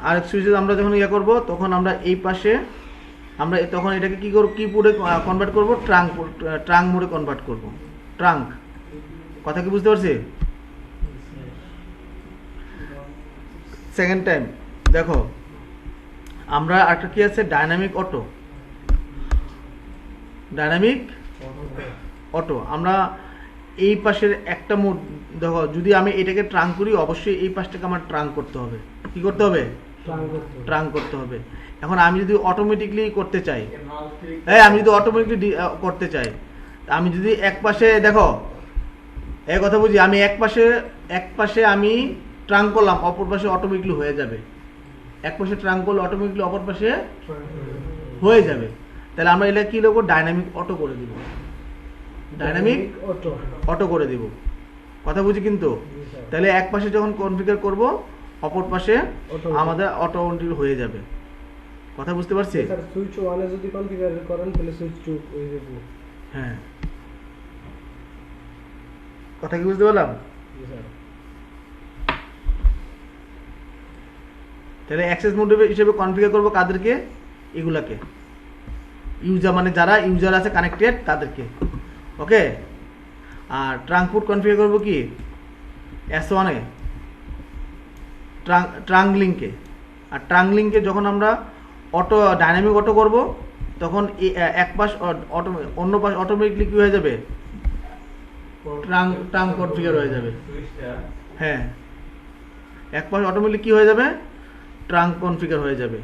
আরেক সুইচে আমরা যখন ইয়ে করব তখন আমরা এই পাশে আমরা তখন এটাকে কি করব, কি মোডে কনভার্ট করব, ট্রাঙ্ক মোডে কনভার্ট করব। ট্রাঙ্ক, কথা কি বুঝতে পারছি? সেকেন্ড টাইম দেখো আমরা একটা কি আছে, ডাইনামিক অটো। ডাইনামিক অটো আমরা এই পাশের একটা মোড দেখো, যদি আমি এটাকে ট্রাঙ্ক করি অবশ্যই এই পাশটাকে আমার ট্রাঙ্ক করতে হবে। কি করতে হবে? ট্রাঙ্ক করতে হবে। এখন আমি যদি অটোমেটিকলি করতে চাই, আমি যদি অটোমেটিকলি করতে চাই, আমি যদি এক পাশে দেখো এই কথা বুঝি, আমি এক পাশে আমি ট্রাঙ্ক করলাম, অপর পাশে অটোমেটিকলি হয়ে যাবে। এক পাশে ট্রাঙ্ক করলে অটোমেটিকলি অপর পাশে হয়ে যাবে। তাহলে আমরা এটা কি লিখবো, ডাইনামিক অটো করে দিব। ডাইনামিক অটো করে দিব, কথা বুঝি কিন্তু। তাহলে এক পাশে যখন কনফিগার করব অপর পাশে আমাদের অটো হয়ে যাবে, কথা বুঝতে পারছি? স্যার সুইচ 1 এ যদি কনফিগার করেন তাহলে সুইচ 2 হয়ে যাবে। হ্যাঁ, কথা কি বুঝতে পারলাম? জি স্যার। তাহলে অ্যাক্সেস মোড হিসেবে কনফিগার করব কাদেরকে? এগুলাকে, ইউজার মানে যারা ইউজার আছে কানেক্টেড তাদেরকে। ওকে, আর ট্রাঙ্ক পোর্ট কনফিগার করব কি S1 এ, ট্রাঙ্ক লিঙ্কে। আর ট্রাঙ্ক লিঙ্কে যখন আমরা অটো ডাইনামিক অটো করব তখন এক পাশ অটো অন্য পাশ অটোমেটিকলি কি হয়ে যাবে, ট্রাঙ্ক কনফিগার হয়ে যাবে। হ্যাঁ, এক পাশ অটোমেটিকলি কি হয়ে যাবে, ট্রাঙ্ক কনফিগার হয়ে যাবে।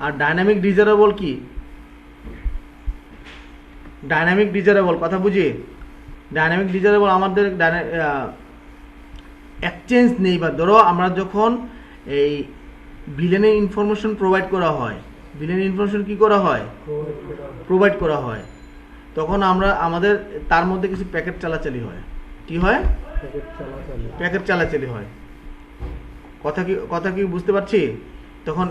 আর ডাইনামিক ডিজারেবল কি, ডাইনামিক ডিজারেবল কথা বুঝি। ডাইনামিক ডিজারেবল আমাদের এক্সচেঞ্জ নেই। বা ধরো আমরা যখন এই ভিলেনের ইনফরমেশন প্রোভাইড করা হয়, ভিলেনের ইনফরমেশন কি করা হয়, প্রোভাইড করা হয়, তখন আমরা আমাদের তার মধ্যে কিছু প্যাকেট চালাচালি হয়। কি হয়? প্যাকেট চালাচালি হয়। কথা কি বুঝতে পারছি? তখন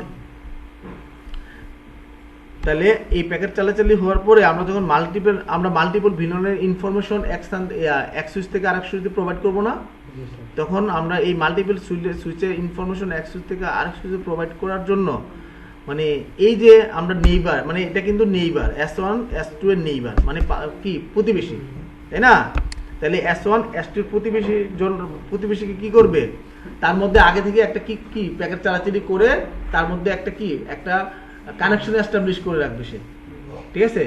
তাহলে এই প্যাকেট চালাচালি হওয়ার পরে আমরা যখন মাল্টিপল ভিলেনের ইনফরমেশন এক সুইচ থেকে আরেক সুইচে প্রোভাইড করব না, তখন আমরা এই মাল্টিপল সুইচের ইনফরমেশন এক সুইচ থেকে আরেক সুইচে প্রোভাইড করার জন্য মানে এই যে আমরা নেইবার, মানে এটা কিন্তু নেইবার S1 S2 এর নেইবার মানে কি প্রতিবেশী, তাই না? তাহলে S1 S2 এর প্রতিবেশীকে কি করবে, তার মধ্যে আগে থেকে একটা কি প্যাকেট চালাচালি করে তার মধ্যে একটা কানেকশন এস্টাবলিশ করে রাখবে সে, ঠিক আছে?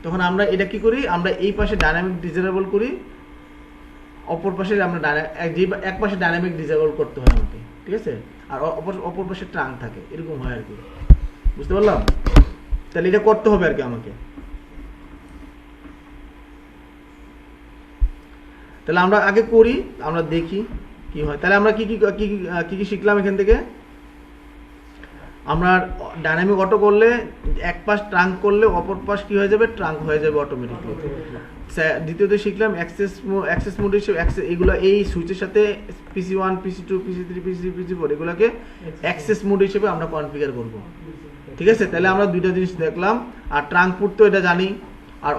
তখন আমরা এটা কি করি, আমরা এই পাশে ডাইনামিক ডিজারেবল করি, অপর পাশে আমরা এক পাশে ডাইনামিক ডিজারেবল করতে হয় আমাকে, ঠিক আছে? আর অপর পাশে ট্রাঙ্ক থাকে, এরকম হয় আর কি। বুঝতে পারলাম? তাহলে এটা করতে হবে আর কি আমাকে। তাহলে আমরা আগে করি, আমরা দেখি কি হয়। তাহলে আমরা কি শিখলাম এখান থেকে? আমরা ডাইনামিক অটো করলে এক পাশ ট্রাঙ্ক করলে অপর পাশ কি হয়ে যাবে, ট্রাঙ্ক হয়ে যাবে অটোমেটিকলি। দ্বিতীয়ত শিখলাম অ্যাক্সেস মোড হিসেবে এগুলো এই সুইচের সাথে PC1 PC2 PC3 PC3 PC4 এগুলোকে অ্যাক্সেস মোড হিসেবে আমরা কনফিগার করব, ঠিক আছে? তাহলে আমরা দুইটা জিনিস দেখলাম। আর ট্রাঙ্ক পোর্ট তো এটা জানি। আর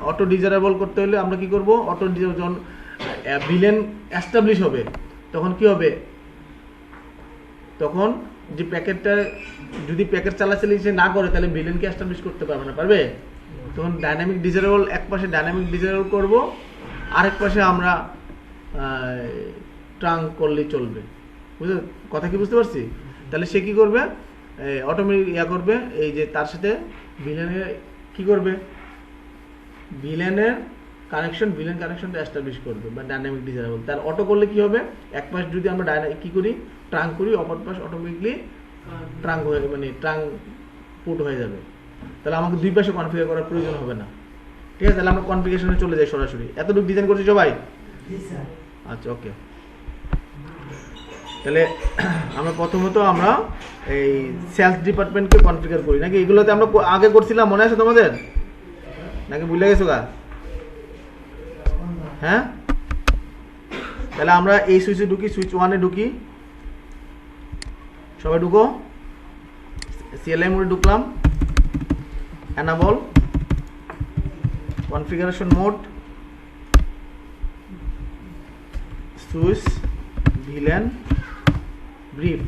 অটো ডিজারেবল করতে হলে আমরা কি করব, অটো যখন ভিলেন এস্টাবলিশ হবে তখন কি হবে, তখন যে প্যাকেটটা যদি প্যাকেট চালাচালি সে না করে তাহলে ভিলেনকে এস্টাবলিশ করতে পারবে না, পারবে? তখন ডাইনামিক ডিজারেবল এক পাশে ডাইনামিক ডিজারেবল করব, আরেক পাশে আমরা ট্রাঙ্ক করলেই চলবে। বুঝলে কথা কি বুঝতে পারছি? তাহলে সে কি করবে, অটোমেটিক করবে, এই যে তার সাথে ভিলেনের কি করবে, ভিলেন কানেকশনটা এস্টাবলিশ করবে বা ডাইনামিক ডিজারেবল। তার অটো করলে কি হবে, এক পাশ যদি আমরা কি করি, ট্রাঙ্ক করি, অপর পাশ অটোমেটিকলি ট্রাঙ্ক হয়ে মানে ট্রাঙ্ক পুট হয়ে যাবে। তাহলে আমাকে দুই পাশে কনফিগার করার প্রয়োজন হবে না, ঠিক আছে? তাহলে আমরা কনফিগারেশনে চলে যাই সরাসরি। এতটুকু ডিজাইন করছি সবাই? আচ্ছা, ওকে। তাহলে আমরা প্রথমত আমরা এই সেলস ডিপার্টমেন্টকে কনফিগার করি নাকি? এগুলোতে আমরা আগে করছিলাম, মনে আছে তোমাদের নাকি ভুলে গেছো গা? হ্যাঁ, তাহলে আমরা এই সুইচে ঢুকি, সুইচ 1 এ ঢুকি, সবাই ঢুকো। CLI মোডে ঢুকলাম, enable configuration mode, switch villain brief.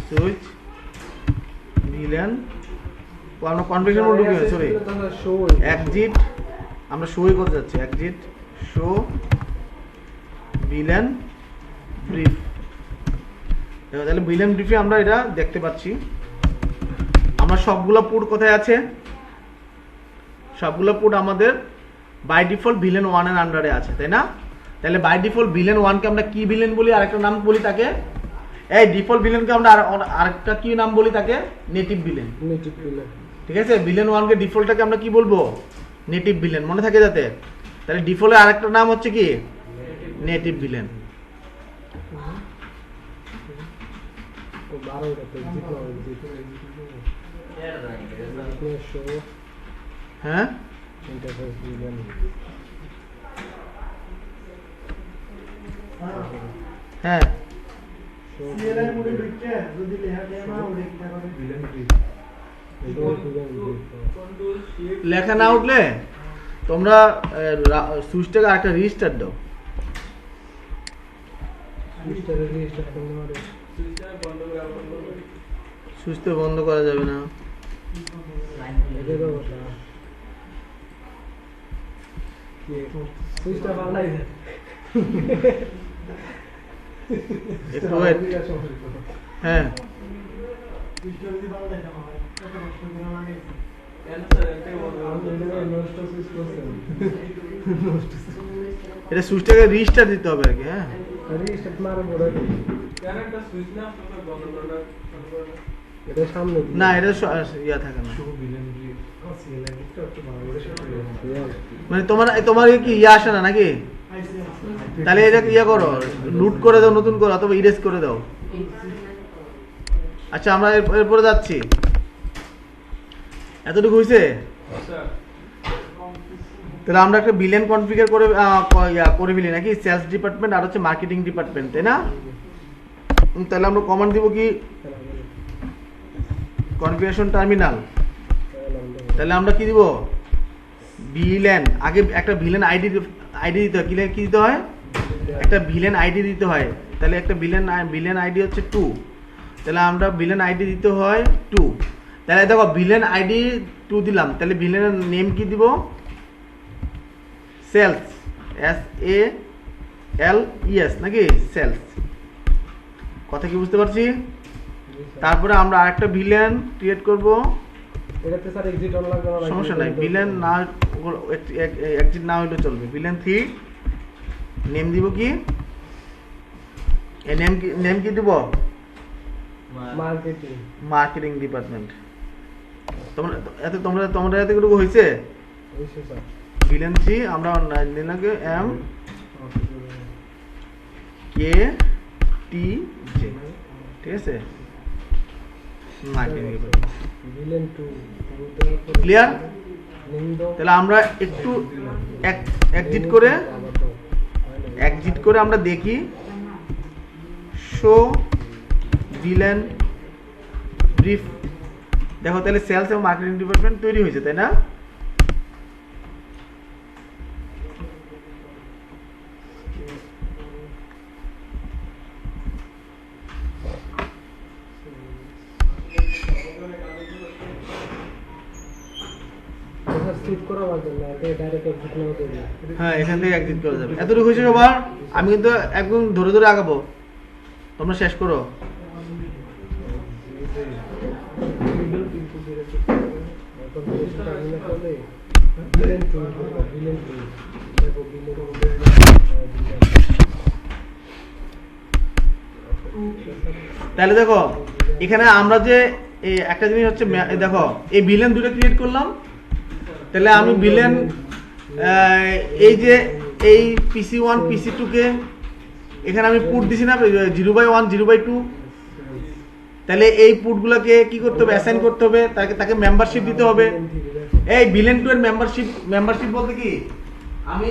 Switch villain, আমরা কনফিগারেশন মোড ঢুকে সরি এক্সিট, আমরা শোই করতে যাচ্ছি এক্সিট শো ভিলেন ব্রিফ। তাহলে ভিলেন ব্রিফে আমরা এটা দেখতে পাচ্ছি। আমরা সবগুলো পুট কোথায় আছে, সবগুলো পুট আমাদের বাই ডিফল্ট ভিলেন 1 এর আন্ডারে আছে, তাই না? তাহলে বাই ডিফল্ট ভিলেন 1 কে আমরা কি ভিলেন বলি, আরেকটা নাম বলি তাকে, এই ডিফল্ট ভিলেনকে আমরা আরেকটা কি নাম বলি তাকে, নেটিভ ভিলেন। ঠিক আছে, ভিলেন 1 কে ডিফল্টটাকে আমরা কি বলবো, নেটিভ ভিলেন, মনে থাকে যাতে। তাহলে ডিফল্টের আরেকটা নাম হচ্ছে কি, নেটিভ ভিলেন। হ্যাঁ হ্যাঁ সিএলআই মোডে ঢুকে যদি লেখা দেয় না ওটা কি করে ভিলেন ব্রিফ। কন্ট্রোল শিফট লেখা না উঠলে তোমরা সুইচটাকে আরেকটা রেজিস্টার দাও। সুইচটা বন্ধ করে আবার বন্ধ করে সুইচ তো বন্ধ করা যাবে না। একটু wait। হ্যাঁ সুইচটা যদি ভালো দেয় না হয় কত কষ্ট করে লাগে। ক্যান্সার একটাই বন্ধ এটা সুইচটাকে রেজিস্টার দিতে হবে আর কি। হ্যাঁ কেন একটা সুইচ না আপনার বন্ধ করা না এটা ইয়া থাকে না, শো ভিলেন ব্রিফ। সিএলআই মোডটা একটু ভালো করে সেট করে মানে তোমার কি ইয়া আসে না নাকি? আইসি তাহলে এটা ইয়া করো, লুট করে দাও, নতুন করো অথবা ইরেজ করে দাও। আচ্ছা আমরা এরপরে যাচ্ছি, এতটুকু হয়েছে। আচ্ছা তাহলে আমরা একটা ভিলেন কনফিগার করে করে ফেলি নাকি, সেলস ডিপার্টমেন্ট আর হচ্ছে মার্কেটিং ডিপার্টমেন্ট, তাই না? তাহলে আমরা কমান্ড দিব কি, কনফিগারেশন টার্মিনাল। তাহলে আমরা কি দিব, ভিলেন, আগে একটা ভিলেন আইডি দিতে হয়, কি দিতে হয়, একটা ভিলেন আইডি দিতে হয়। তাহলে একটা ভিলেন আইডি হচ্ছে 2, তাহলে আমরা ভিলেন আইডি দিতে হয় 2। তাহলে দেখো ভিলেন আইডি 2 দিলাম, তাহলে ভিলেনের নেম কি দিব, সেলস, SALES নাকি, সেলস। কথা কি বুঝতে পারছি? তারপরে আমরা আরেকটা ভিলেন ক্রিয়েট করব, এটাতে স্যার এক্সিট অন লাগবে না? সমস্যা নাই, ভিলেন না এক্সিট না হইলে চলবে। ভিলেন 3 নেম দিব কি, এই নেম কি দিব, মার্কেটিং। Marketing department. তোমরা এতটুকু হয়েছে। বুঝছো স্যার? ভিলেন 3 আমরা নিলামকে MKTJ, ঠিক আছে, marketing department. Villain 2 Clear? Name দাও। তাহলে আমরা একটু এক্সিট করে আমরা দেখি, শো ভিলেন ব্রিফ। দেখো তাহলে সেলস এবং মার্কেটিং ডিপার্টমেন্ট তৈরি হয়েছে, তাই না? স্যার সেট করা লাগবে না, এটা ডাইরেক্ট এক্সিট নাও দেবে। হ্যাঁ এখান থেকে এক্সিট করা যাবে। এতটুকু হয়েছে সবার? আমি কিন্তু একদম ধরে ধরে আগাবো, তোমরা শেষ করো। এখন বেশি টাইম না করলে ভিলেন 2 দেখো ভিলেন 2 তাহলে দেখো এখানে আমরা যে একটা জিনিস হচ্ছে, দেখো এই ভিলেন দুটো ক্রিয়েট করলাম। তাহলে আমি ভিলেন এই যে এই PC1 PC2 কে এখানে আমি পুট দিছি না 0/1 0/2। তাহলে এই পুটগুলোকে কি করতে হবে, অ্যাসাইন করতে হবে, তাকে মেম্বারশিপ দিতে হবে। এই ভিলেন 2 এর মেম্বারশিপ বলতে কি, আমি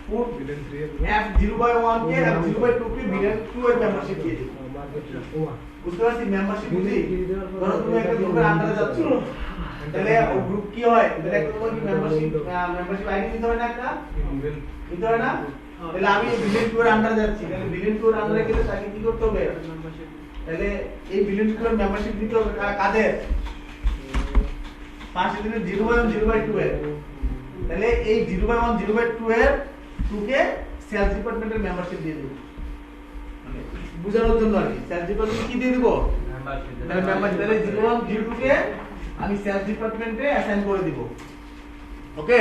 পুট ভিলেন 3 এর F0/1 কে F0/2 কে ভিলেন 2 এর মেম্বারশিপ দিয়ে দিই। মার্কেটিং ওয়া বুঝতে পারছি মেম্বারশিপ বুঝি। ধরো তুমি একটা গ্রুপের আন্ডারে যাচ্ছ, তাহলে গ্রুপ কি হয়? তাহলে একটা তোমার কি মেম্বারশিপ আইডি দিতে হয় না একটা? দিতে হয় না? তাহলে আমি ভিলেন 2 এর আন্ডারে যাচ্ছি। তাহলে ভিলেন 2 এর আন্ডারে গেলে তাকে কি করতে হবে? তাহলে এই ভিলেন 2 এর মেম্বারশিপ দিতে হবে কাদের? পাঁচটা দিনের 0/1 0/2 এর। তাহলে এই 0/1 0/2 এর 2 কে সেলস ডিপার্টমেন্টের মেম্বারশিপ দিয়ে দেব। মানে বুঝানোর জন্য আর কি। সেলস ডিপার্টমেন্ট কি দিয়ে দেব? তাহলে মেম্বারশিপ তাহলে 0/1 0/2 কে আমি সেলস ডিপার্টমেন্টে অ্যাসাইন করে দিব। ওকে?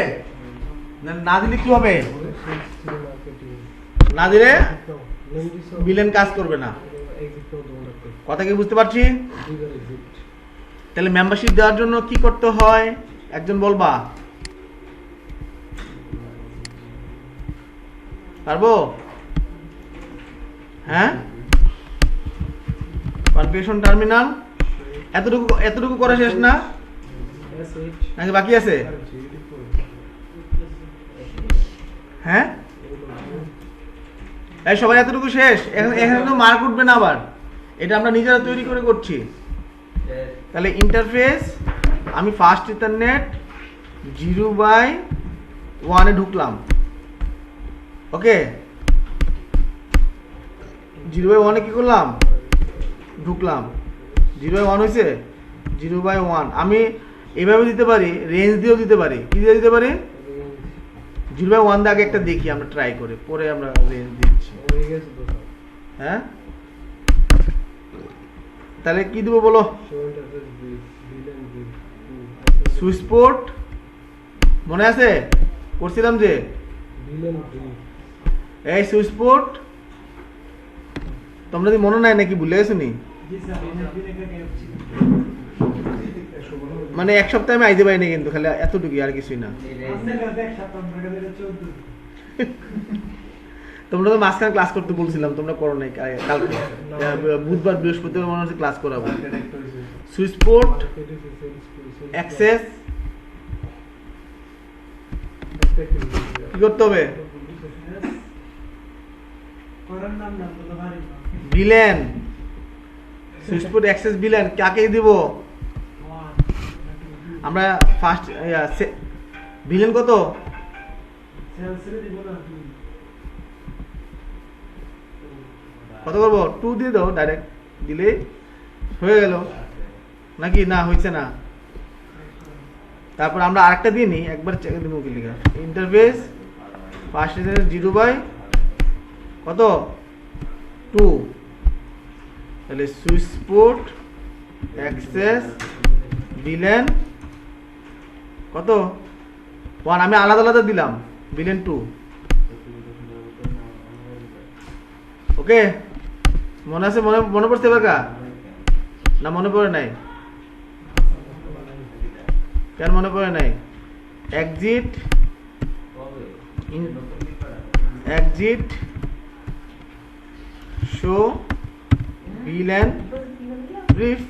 না দিলে কি হবে? না দিলে ভিলেন কাজ করবে না। কথা কি বুঝতে পারছি? তাহলে মেম্বারশিপ দেওয়ার জন্য কি করতে হয় একজন বলবা? পারবো? হ্যাঁ, কনফিগারেশন টার্মিনাল এতটুকু করা শেষ না নাকি বাকি আছে? হ্যাঁ, এই সবাই এতটুকু শেষ? এখানে তো মার্ক উঠবে না আবার, এটা আমরা নিজেরা তৈরি করে করছি। তাহলে ইন্টারফেস আমি ফার্স্ট ইথারনেট 0/1 এ ঢুকলাম। ওকে, 0/1 এ কি করলাম? ঢুকলাম। 0/1 হয়েছে? 0/1 আমি এভাবে দিতে পারি, রেঞ্জ দিয়েও দিতে পারি। কি দিয়ে দিতে পারি? 0/1 দিয়ে আগে একটা দেখি আমরা ট্রাই করে, পরে আমরা রেঞ্জ দিচ্ছি। হ্যাঁ, তাহলে কি দিব বলো? সুইচ পোর্ট মনে আছে? করছিলাম যে এই সুইচ পোর্ট, তোমরা কি মনে নাই নাকি ভুলে গেছো নি? মানে এক সপ্তাহে আমি আইতে পারিনি, কিন্তু খালি এতটুকু আর কিছুই না। তোমরা তো মাঝখানে ক্লাস করতে বলছিলাম, তোমরা করো নাই। কালকে বুধবার বৃহস্পতিবার মনে হচ্ছে ক্লাস করাবো। সুইচ পোর্ট অ্যাক্সেস কি করতে হবে? Villain switch port access villain কাকে দিব আমরা? ফার্স্ট ভিলেন কত? কত করবো? 2 দিয়ে দাও, ডাইরেক্ট দিলে হয়ে গেল নাকি? না হয়েছে না। তারপর আমরা আরেকটা দিয়ে নিই, একবার চেক দিব কি লিখা। ইন্টারফেস ফার্স্ট ইথারনেট 0/2 তাহলে সুইচ পোর্ট অ্যাক্সেস ভিলেন 1 আমি আলাদা আলাদা দিলাম। ভিলেন 2। ওকে, মনে আছে? মনে পড়ছে এবার না মনে পড়ে নাই? কেন মনে পড়ে নাই? এক্সিট শো ভিলেন ব্রিফ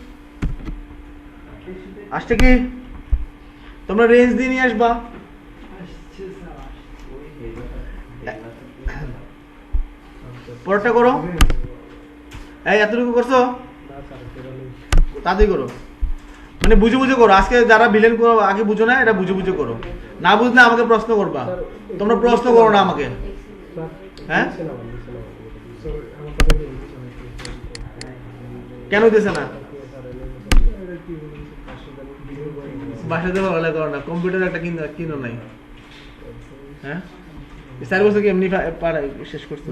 আসছে কি? তোমরা রেঞ্জ দিয়ে নিয়ে আসবা। পরেরটা করো। এই এতটুকু করছো? তাড়াতাড়ি করো, মানে বুঝে বুঝে করো। আজকে যারা ভিলেন করো আগে বুঝো না, এটা বুঝে বুঝে করো। না বুঝলে আমাকে প্রশ্ন করবা। তোমরা প্রশ্ন করো না আমাকে। হ্যাঁ, কেন দিতেছে না? বাসাতে ভালো করো না, কম্পিউটার একটা কিনো নাই। হ্যাঁ, 4 বছর কি এমনি শেষ করছো?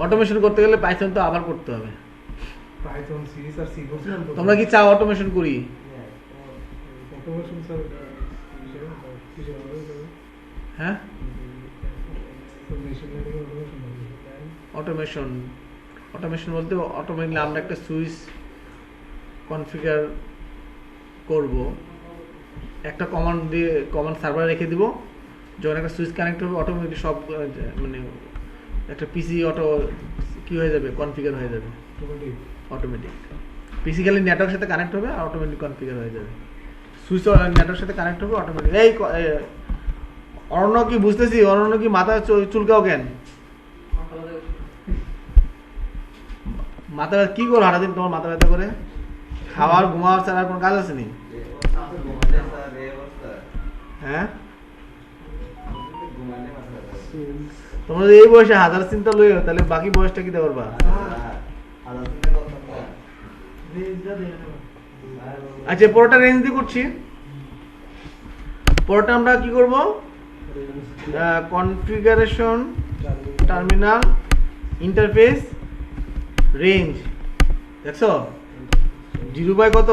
অটোমেশন করতে গেলে পাইথন তো আবার করতে হবে। তোমরা কি চাও অটোমেশন করি? হ্যাঁ, অটোমেশন বলতে অটোমেটিকলি আমরা একটা সুইচ কনফিগার করব, একটা কমান্ড সার্ভারে রেখে দিব। যখন একটা সুইচ কানেক্ট হবে অটোমেটিক সব মানে একটা পিসি কি হয়ে যাবে? কনফিগার হয়ে যাবে অটোমেটিক। পিসি খালি নেটওয়ার্কের সাথে কানেক্ট হবে আর অটোমেটিক কনফিগার হয়ে যাবে। সুইচ নেটওয়ার্কের সাথে কানেক্ট হবে অটোমেটিক। এই অরণ্য কি বুঝতেছি? অরণ্য কি মাথা চুলকাও কেন? মাথা ব্যথা কি করো সারাদিন তোমার মাথা ব্যথা করে? খাওয়ার ঘুমাওয়ার ছাড়া আর কোনো কাজ আছে নি? হ্যাঁ, তোমরা যদি এই বয়সে হাজার চিন্তা লইও তাহলে বাকি বয়সটা কি দেওয়ার বা? রেঞ্জটা দেখে নেব। আচ্ছা, পরোটা রেঞ্জ দিয়ে করছি। পরোটা আমরা কি করব? Configuration, terminal, interface, range. দেখছো 0 বাই কত?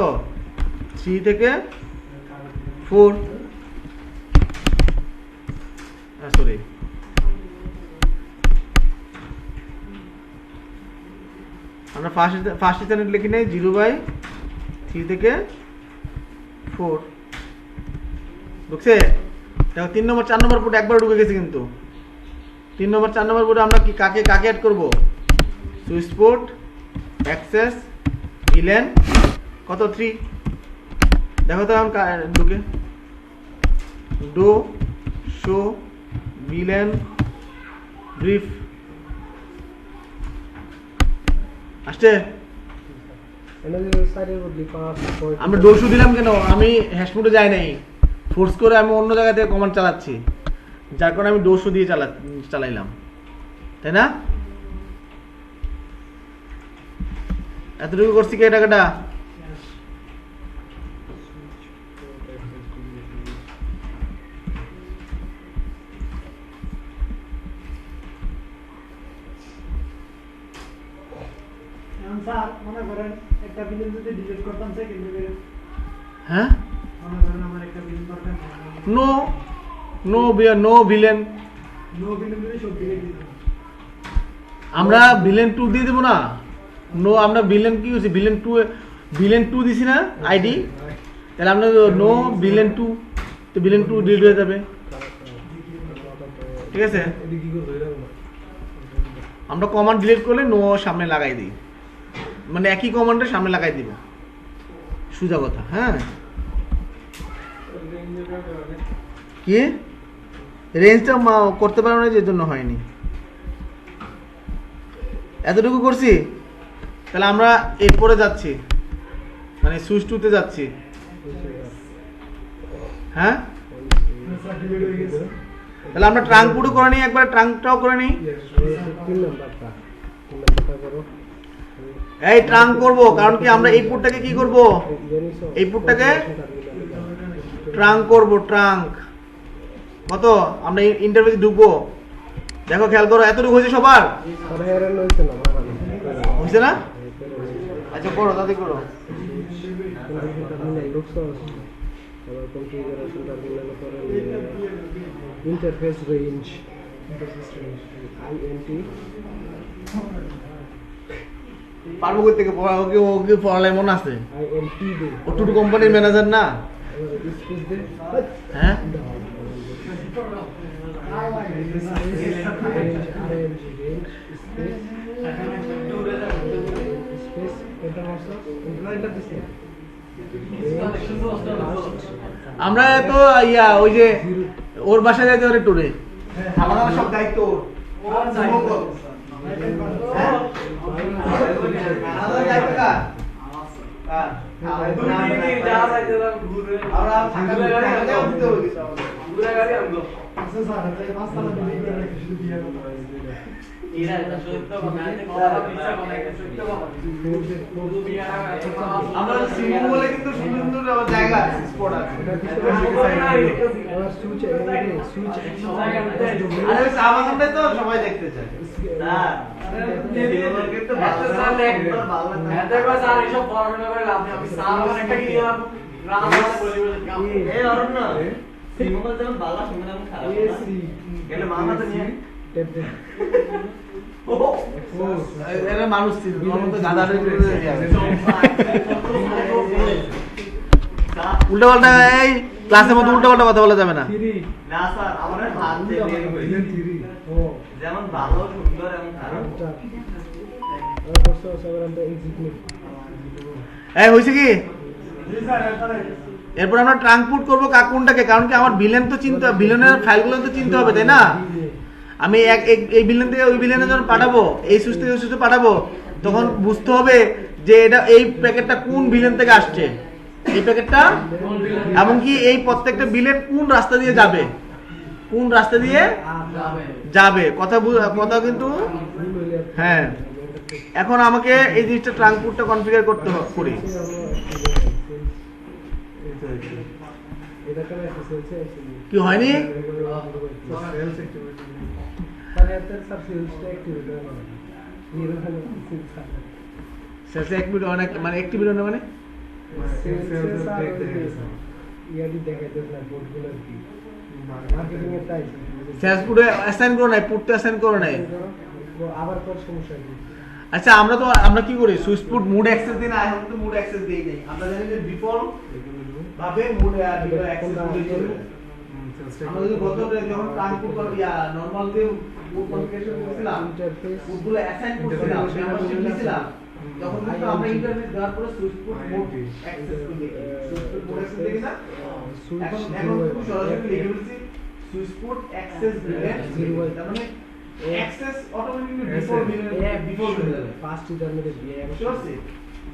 3 থেকে 4, সরি, আমরা ফার্স্ট স্ট্যান্ডার্ড লিখি নাই, 0 বাই 3 থেকে 4 ঢুকছে। দেখো 3 নম্বর 4 নম্বর পোর্ট একবার ঢুকে গেছে, কিন্তু 3 নম্বর 4 নম্বর পোর্টে আমরা কি কাকে কাকে অ্যাড করব? সুইচ পোর্ট, অ্যাক্সেস, ভিলেন, কত 3। দেখো তো এখন ঢুকে ডো, শো, ভিলেন, ব্রিফ আসছে। আমরা ডোসু দিলাম কেন? আমি হ্যাশমোডে যাই নাই, ফোর্স করে আমি অন্য জায়গা থেকে কমান্ড চালাচ্ছি, যার কারণে আমি ডোসু দিয়ে চালাইলাম, তাই না? এতটুকু করছি কে টাকাটা? এখন স্যার মনে করেন একটা বিলিয়ন যদি ডিলিট করতাম সেকেন্ড দিকে, হ্যাঁ, মনে করেন আমার একটা বিলিয়ন দরকার no no VLAN, no VLAN যদি সব ডিলিট দিতাম। আমরা ভিলেন 2 দিয়ে দেবো না? নো, আমরা ভিলেন কি হচ্ছে? ভিলেন 2 দিছি না আইডি, তাহলে আমরা নো ভিলেন 2, তো ভিলেন 2 ডিলিট হয়ে যাবে, ঠিক আছে? এদিকে কি করবে এরকম না। আমরা কমান্ড ডিলিট করলে নো সামনে লাগাই দিই, মানে একই কমান্ডের সামনে লাগাই দিব, সোজা কথা। হ্যাঁ, কি রেঞ্জটা করতে পারো না, যে জন্য হয়নি। এতটুকু করছি, তাহলে আমরা এরপরে যাচ্ছি, মানে সুইচ 2 তে যাচ্ছি। হ্যাঁ, স্যার ডিলিট হয়ে গেছে। তাহলে আমরা ট্রাঙ্ক পুরো করে নিই, একবার ট্রাঙ্কটাও করে নিই। 3 নাম্বারটা করো। এই ট্রাঙ্ক করব, কারণ কি আমরা এই পোর্টটাকে কি করব? এই পোর্টটাকে ট্রাঙ্ক করব। ট্রাঙ্ক কত? আমরা ইন্টারফেসে ঢুকবো। দেখো খেয়াল করো, এতটুকু হয়েছে সবার? পরে এরর হইছে না বাবা। হয়েছে না? আচ্ছা করো, তাতে করো। টার্মিনাল ঢুকছো, আবার কনফিগারেশন টার্মিনাল করে ইন্টারফেস রেঞ্জ, আইএনটি পারবো কই থেকে পড়া? ওকে পড়ালে মনে আছে? আইএনটি দে ও টুটু কোম্পানির ম্যানেজার না? স্পেস দে। হ্যাঁ, স্পেস এটা হচ্ছে এটা দিছে। আমরা তো ওই যে ওর বাসায় যাইতে পারে টুরে, আমাদের সব দায়িত্ব ওর। হ্যাঁ? আমাদের দায়িত্ব কার? কার? আমরা থাকালেও দিতে হবে কিছু আমাদের। আচ্ছা স্যার, তাহলে পাঁচতলা বিল্ডিং করে রেখে শুধু বিয়ে করতে হবে। আমরা সিমু বলে কিন্তু সুন্দর সুন্দর জায়গা আছে, স্পট আছে। আবার সুইচ সুইচ আরে ওই চা বাগানটাই তো সবাই দেখতে চায়। না, কিন্তু এই অরণ্য সিমুল যেমন বাংলা শুনে না খারাপ এসি গেলে মামা তো নিয়ে টেপ দে। এরা মানুষ ছিল, ওর মধ্যে গাদা উল্টা পাল্টা, এই ক্লাসের মধ্যে উল্টা পাল্টা কথা বলা যাবে না। না স্যার, আমাদের হাত দিয়ে ও যেমন ভালো সুন্দর এবং খারাপ। আচ্ছা আর বসো সবার আমরা এক্সিকিউট এই হইছে কি? জি স্যার, তাহলে এরপর আমরা ট্রাঙ্ক পুট করবো কোনটাকে, কারণ কি আমার ভিলেন তো চিনতে হবে, ভিলেনের ফাইলগুলো তো চিনতে হবে, তাই না? আমি এই ভিলেন থেকে ওই ভিলেনের জন্য পাঠাবো, এই সুইচ থেকে ওই সুইচে পাঠাবো, তখন বুঝতে হবে যে এটা এই প্যাকেটটা কোন ভিলেন থেকে আসছে, এই প্যাকেটটা, এবং কি এই প্রত্যেকটা ভিলেন কোন রাস্তা দিয়ে যাবে, কোন রাস্তা দিয়ে যাবে, কথা কিন্তু হ্যাঁ। এখন আমাকে এই জিনিসটা ট্রাঙ্কপুটটা কনফিগার করতে করি। কি হয়নি? সেলস অ্যাক্টিভিটি অনেক মানে অ্যাক্টিভিটি মানে সেলস পুটে অ্যাসাইন করো নাই, পুটতে অ্যাসাইন করো নাই। আবার পর সমস্যা কি? আচ্ছা আমরা কি করি, সুইচ পুট মুড অ্যাক্সেস দিই না, এখন তো মুড অ্যাক্সেস দেই নাই। আমরা জানি যে ডিফল্ট ভাবে মুড অ্যাক্সেস দিই চলবে। আমরা যদি গতরে যখন ট্রাঙ্কপুট করি নরমাল যে মুড কনফিগারেশন করেছিলাম, পুটগুলো অ্যাসাইন করছিলাম, মেম্বারশিপ দিছিলাম, তখন কিন্তু আমরা ইন্টারফেস দেওয়ার পরে সুইচ পুট মুড অ্যাক্সেস করি, সুইচ পুট মুড অ্যাক্সেস দেখি না। এখন কিন্তু সরাসরি লিখে বলছি সুইচ পুট অ্যাক্সেস দিলেন 0 তার মানে অ্যাক্সেস অটোমেটিক্যালি ডিফল্ট হয়ে যাবে ফার্স্ট ইন্টারমিডিয়েট দিয়ে বুঝতে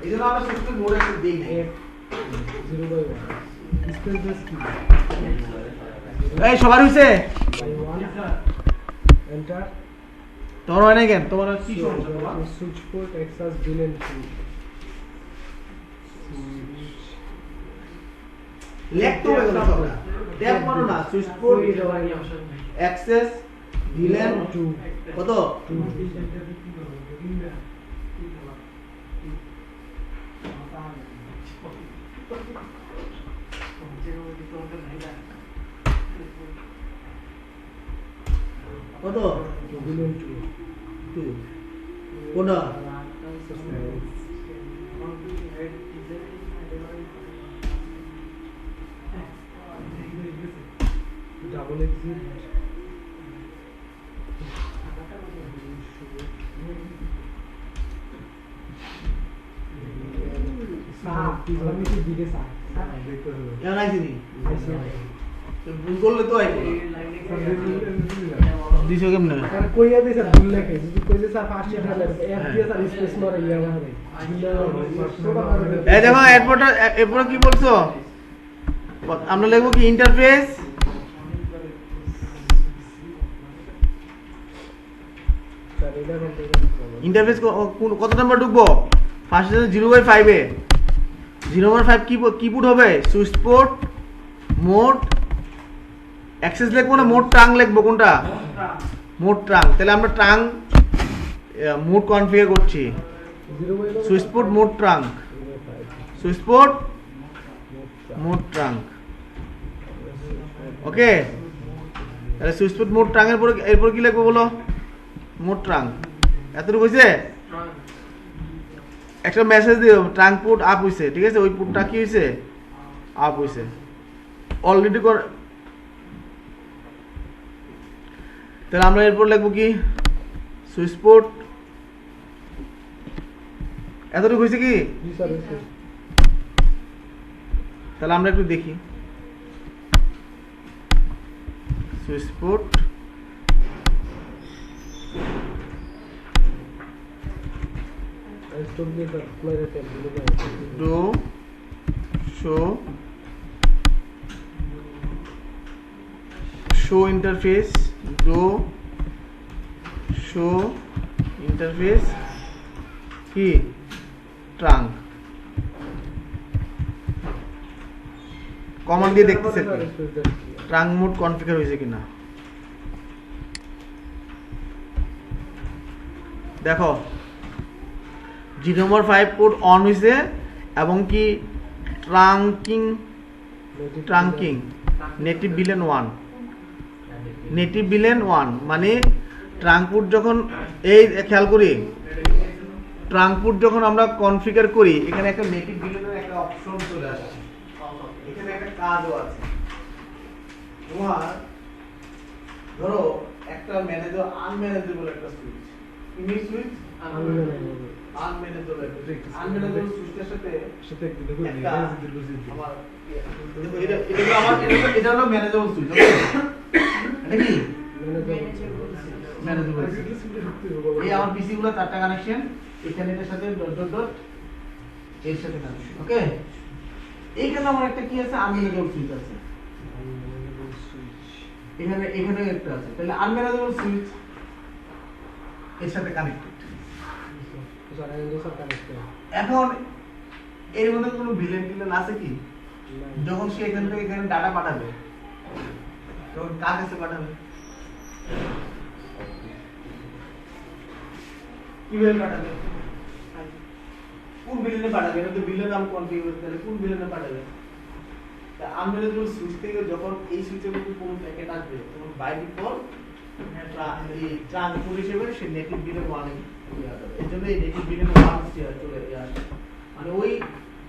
এইজন্য আমরা সুইচ পুট মুড অ্যাক্সেস দেই না। 0/1 স্পেস বেস কি এই সবার হইছে এন্টার তোমার হয় না কেন, তোমার কি সমস্যা তোমার? সুইচ পোর্ট অ্যাক্সেস দিলেন কি লেখতে হবে না সবটা, ট্যাপ করো না, সুইচ পোর্ট অ্যাক্সেস দিলেন টু কত কত দিলেন টু কোনটা ডাবল এক্সিট আমি কি দিকে স্যার কেন আইছিনি ভুল করলে তো আইবো দিছো কেমনে আর কইয়া দিছে ভুল লেখে যদি কইছে স্যার ফার্স্ট ইন্টারনেট এফ দিয়ে স্যার স্পেস মারে ইয়া মারে এই দেখো এরপর কি বলছো, আমরা লিখবো কি ইন্টারফেস স্যার এটা ইন্টারফেস কত নাম্বার ঢুকবো, ফার্স্ট 0/5 এ 0/5 কি পুট হবে, সুইচ পোর্ট মোড অ্যাক্সেস লিখবো না মোড ট্রাঙ্ক লিখবো, কোনটা মোড ট্রাঙ্ক। তাহলে আমরা ট্রাঙ্ক মোড কনফিগার করছি, switch port mode trunk, switch port mode trunk. Okay, তাহলে সুইচ পোর্ট মোড ট্রাঙ্ক এরপর কি লিখবো বলো, মোড ট্রাঙ্ক। এতটুকু হয়েছে, একটা মেসেজ দিও ট্রাঙ্ক পুট আপ হইছে, ঠিক আছে, ওই পুটটা কি হইছে আপ হইছে অলরেডি করে। তাহলে আমরা এরপর লিখবো কি সুইচ পোর্ট, এতটুকু হয়েছে কি, তাহলে আমরা একটু দেখি switch port do show interface কি ট্রাঙ্ক কমান্ড দিয়ে দেখতেছে ট্রাঙ্ক মোড কনফিগার হয়েছে কিনা। দেখো 0/5 পোর্ট অন হয়েছে এবং কি trunking native villain 1 native villain 1 মানে ট্রাঙ্কপুট যখন এই খেয়াল করি ট্রাঙ্কপুট যখন আমরা কনফিগার করি এখানে একটা নেটিভ ভিলেনের একটা অপশন চলে আসে, এখানে একটা কাজও আছে। তোমার ধরো একটা ম্যানেজার আনম্যানেজেবল একটা সুইচ, ইমেজ সুইচ আনম্যানেজেবল সুইচের সাথে এটা হলো ম্যানেজেবল সুইচ, এটা কি ম্যানেজেবল এই আমার পিসি গুলো 4টা কানেকশন এখানে এর সাথে ডট ডট ডট এর সাথে কানেকশন ওকে এইখানে আমার একটা কি আছে আনম্যানেজেবল সুইচ আছে এখানে একটা আছে তাহলে আনম্যানেজেবল সুইচ এর সাথে কানেক্টেড এখন এর মধ্যে কোনো ভিলেন টিলেন আছে কি যখন সে এখান থেকে এখানে ডাটা পাঠাবে তখন কার কাছে পাঠাবে কিভাবে পাঠাবে কোন ভিলেনে পাঠাবে এটা তো ভিলেন নাম কনফিগার করতে কোন ভিলেনে পাঠাবে তা আমরা যখন সুইচ থেকে যখন এই সুইচের মধ্যে কোন প্যাকেট আসবে তখন বাই ডিফল্ট এই ট্রান্সপোর্ট হিসেবে সে নেটিভ ভিলেন 1 এর জন্য এই নেটিভ ভিলেন 1 চলে আসে মানে ওই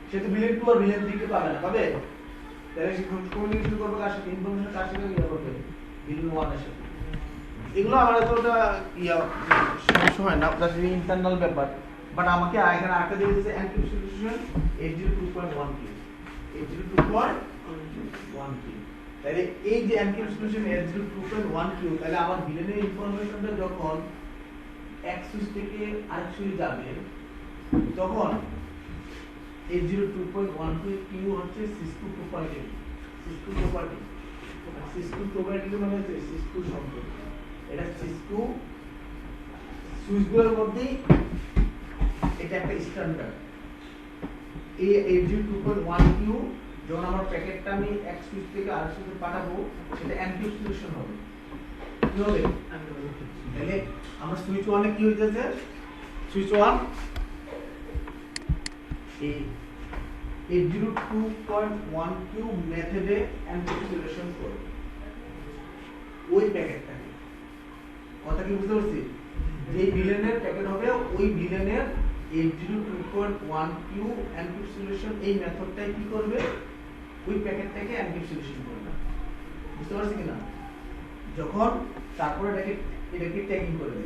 সে তো ভিলেন 2 আর ভিলেন 3 কে পাবে না পাবে তাহলে সে কমিউনিকেশন করবে কার সাথে ইনফরমেশন কার সাথে ইয়া করবে ভিলেন 1 এর সাথে এগুলো আমার এতটা সমস্যা হয় না প্লাস ইন্টারনাল ব্যাপার বাট আমাকে এখানে আরেকটা দিয়ে দিয়েছে এনক্রিপশন সলিউশন 802.1 কি 802.1 কি তাহলে এই যে এনক্রিপশন সলিউশন 802.1 কি তাহলে আমার ভিলেনের ইনফরমেশনটা যখন এক সুইচ থেকে আরেক সুইচ যাবে তখন 802.1 কিউ হচ্ছে সিসকো প্রপার্টি মানে হচ্ছে সিসকো সম্পর্ক এটা সিসকো সুইচগুলোর মধ্যে এটা একটা স্ট্যান্ডার্ড এই 802.1 কিউ যখন আমার প্যাকেটটা আমি এক সুইচ থেকে আরেক সুইচে পাঠাবো সেটা এনক্রিপ্ট সলিউশন হবে কি হবে তাহলে আমরা সুইচ 1 এ কি হইতেছে সুইচ 1 এই 802.1 কিউ মেথডে এনক্রিপ্ট সলিউশন করবে ওই প্যাকেটটাকে কথা কি বুঝতে পারছি যে ভিলেনের প্যাকেট হবে ওই ভিলেনের 802.1 কিউ এনক্রিপ্ট সলিউশন এই মেথডটাই কি করবে ওই প্যাকেটটাকে এনক্রিপ্ট সলিউশন করবে বুঝতে পারছি কিনা যখন তারপরে এটাকে ট্যাগিং করবে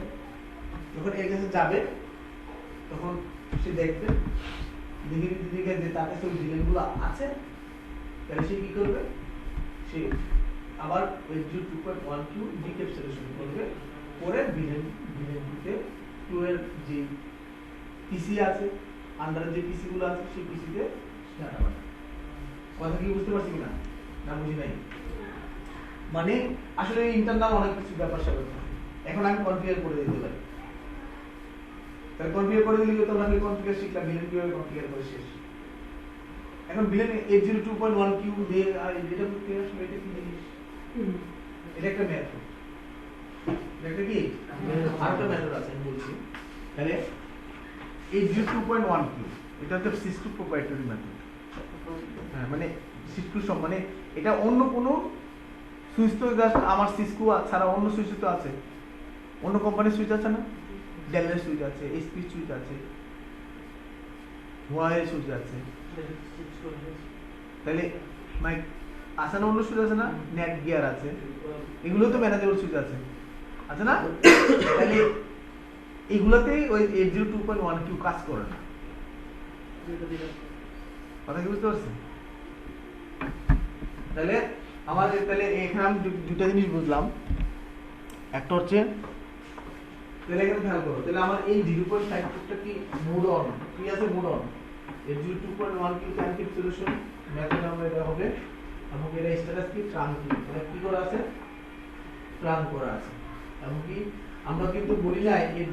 যখন এর কাছে যাবে তখন সে দেখবে দিকে যে তার কাছে ওই ভিলেনগুলো আছে তাহলে সে কি করবে সে আবার 802.1 কিউ ডিক্রিপ্ট সলিউশন করবে পরে ভিলেনটিতে 2 এর যে পিসি আছে আন্ডার যে পিসি গুলো আছে সেই পিসিতে ডাটা পাঠাবে কথা কি বুঝতে পারছি কিনা না বুঝি নাই মানে আসলে ইন্টারনাল অনেক কিছু ব্যাপার স্যাপার এখন আমি কনফিগার করে দিতে পারি তাহলে কনফিগার করে দিলে তোমরা কি কনফিগার শিখলা ভিলেন কিভাবে কনফিগার করে শেষ এখন ভিলেন 802.1 কিউ দিয়ে আর এটা করতে আসলে এটা কি জিনিস এটা একটা মেথড এটা কি আরেকটা মেথড আছে আমি বলছি তাহলে 802.1 কিউ এটা হচ্ছে সিসকো প্রপ্রাইটারি মেথড হ্যাঁ মানে সিসকো মানে এটা অন্য কোনো সুইচ তো জাস্ট আমার সিসকো ছাড়া অন্য সুইচ তো আছে অন্য কোম্পানির সুইচ আছে না ডেলের সুইচ আছে এইচপি সুইচ আছে হুয়াওয়ে সুইচ আছে তাহলে মাইক আছে না অন্য সুইচ আছে না নেট গিয়ার আছে এগুলো তো ম্যানেজেবল সুইচ আছে না তাহলে এগুলোতেই ওই 802.1 কিউ কাজ করে না কথা কি বুঝতে পারছেন তাহলে আমাদের তাহলে এখানে আমি দুটো জিনিস বুঝলাম একটা হচ্ছে তাহলে এখানে খেয়াল করো তাহলে আমার এই 0.5টা কি মোড অন কি আছে mode on 802.1 Q encrypt solution method আমরা এটা হবে এবং এর স্ট্যাটাস কি ট্রাঙ্ক এটা কি করা আছে ট্রাঙ্ক করা আছে এবং কি আমরা কিন্তু বলি না এই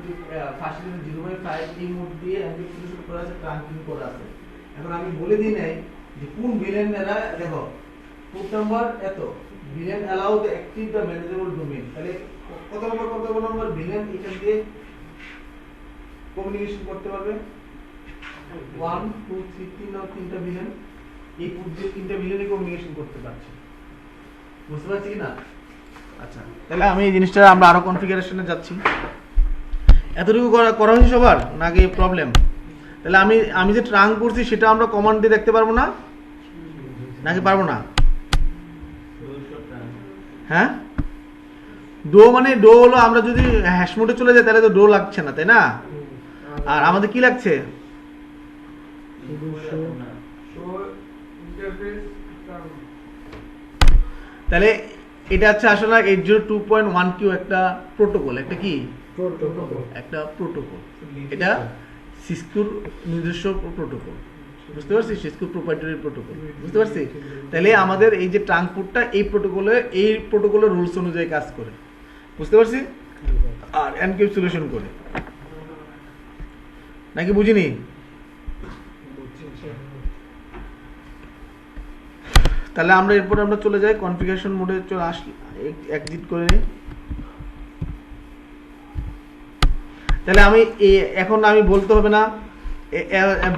ফার্স্ট 0.5 এই মোড দিয়ে এনক্রিপ্ট সলিউশন করা আছে ট্রাঙ্কিং করা আছে এখন আমি বলে দিই নাই যে কোন ভিলেনরা দেখো পুট নাম্বার এত villain allow the active the manageable domain তাহলে কত নম্বর ভিলেন এখান দিয়ে কমিউনিকেশন করতে পারবে 1 2 3 3 নাও তিনটা ভিলেন এই পুট দিয়ে তিনটা ভিলেনই কমিউনিকেশন করতে পারছে বুঝতে পারছি কি না আচ্ছা তাহলে আমি এই জিনিসটা আমরা আরো কনফিগারেশনে যাচ্ছি এতটুকু করা হয়েছে সবার নাকি প্রবলেম তাহলে আমি যে ট্রাঙ্ক করছি সেটা আমরা কমান্ড দিয়ে দেখতে পারবো না নাকি পারবো না হ্যাঁ ডো মানে ডো হলো আমরা যদি হ্যাশ মোডে চলে যাই তাহলে তো ডো লাগছে না তাই না আর আমাদের কি লাগছে তাহলে এটা হচ্ছে আসলে 802.1 কিউ একটা প্রোটোকল, একটা কি প্রোটোকল। একটা প্রোটোকল। এটা সিসকোর নিজস্ব প্রোটোকল, বুঝতে পারছি, সিসকোর প্রোপ্রাইটারি প্রোটোকল, বুঝতে পারছি। তাহলে আমাদের এই যে ট্রাঙ্কপুটটা এই প্রোটোকলের রুলস অনুযায়ী কাজ করে, বুঝতে পারছি, আর এনক্যাপসুলেশন করে, নাকি বুঝিনি? তাহলে আমরা এরপরে আমরা চলে যাই কনফিগারেশন মোডে, চলে আসি, এক্সিট করে নিই। তাহলে এখন আমি বলতে হবে না,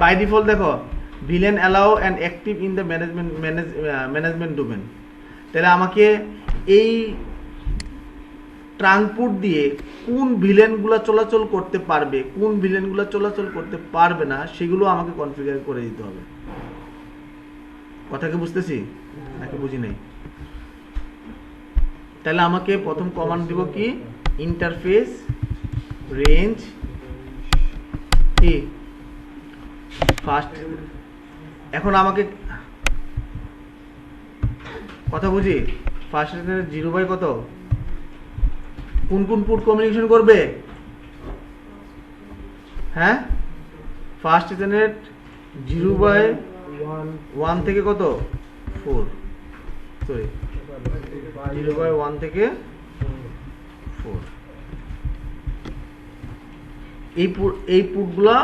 বাই ডিফল্ট দেখো villain allow and active in the management domain. তাহলে আমাকে এই ট্রাঙ্কপুট দিয়ে কোন ভিলেনগুলো চলাচল করতে পারবে, কোন ভিলেনগুলো চলাচল করতে পারবে না, সেগুলো আমাকে কনফিগার করে দিতে হবে। কথা কি বুঝতেছি নাকি বুঝি নাই? তাহলে আমাকে প্রথম কমান্ড দিব কি, ইন্টারফেস রেঞ্জ কি ফার্স্ট। এখন আমাকে কথা বুঝি, ফার্স্ট 0 কত, কোন কোন পুট কমিউনিকেশন করবে? হ্যাঁ, ফার্স্ট 0/1 থেকে কত 4, সরি 0/1 থেকে 4। এই পুটগুলা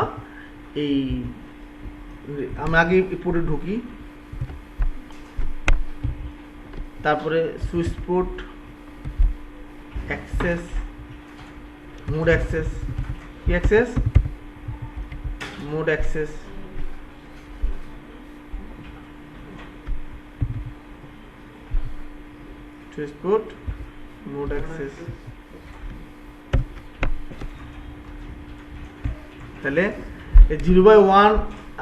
আমি আগে পুটে ঢুকি, তারপরে switch port access, mode access, কি access, mode access, switch port mode access. তাহলে 0/1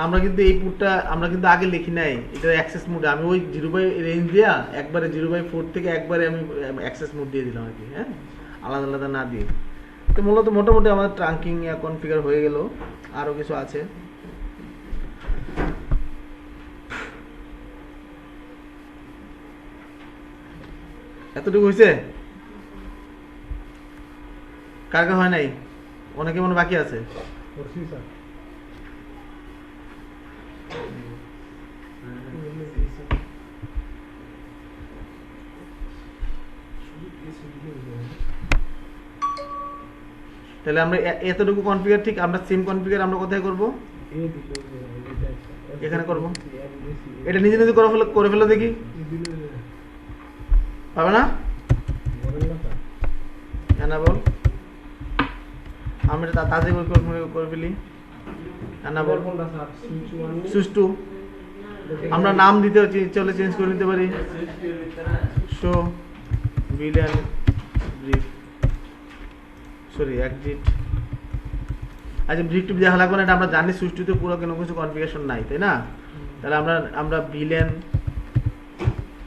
আমরা কিন্তু এই পুটটা আমরা কিন্তু আগে লিখি নাই, এটা অ্যাক্সেস মোড। আমি ওই 0 রেঞ্জ দিয়া একবারে 0/4 থেকে একবারে আমি অ্যাক্সেস মোড দিয়ে দিলাম আর কি, হ্যাঁ, আলাদা আলাদা না দিয়ে। তো মূলত মোটামুটি আমাদের ট্রাঙ্কিং কনফিগার হয়ে গেল, আরও কিছু আছে। এতটুকু হয়েছে, কার কার হয় নাই? অনেকে মনে বাকি আছে। করছি স্যার। তাহলে আমরা এতটুকু কনফিগার, ঠিক আমরা সেম কনফিগার আমরা কোথায় করব? এখানে করব। এটা নিজে নিজে করে ফেলো দেখি, পাবে না? এনাবল, আমরা তাড়াতাড়ি করে ফেলি। এনাবল সুইচ টু, আমরা নাম দিতে চলে চেঞ্জ করে নিতে পারি, show villain brief, sorry exit. আচ্ছা, ব্রিফ টিপ দেখা লাগবে না, এটা আমরা জানি সুইচ টুতে পুরো কোনো কিছু কনফিগারেশন নাই, তাই না? তাহলে আমরা ভিলেন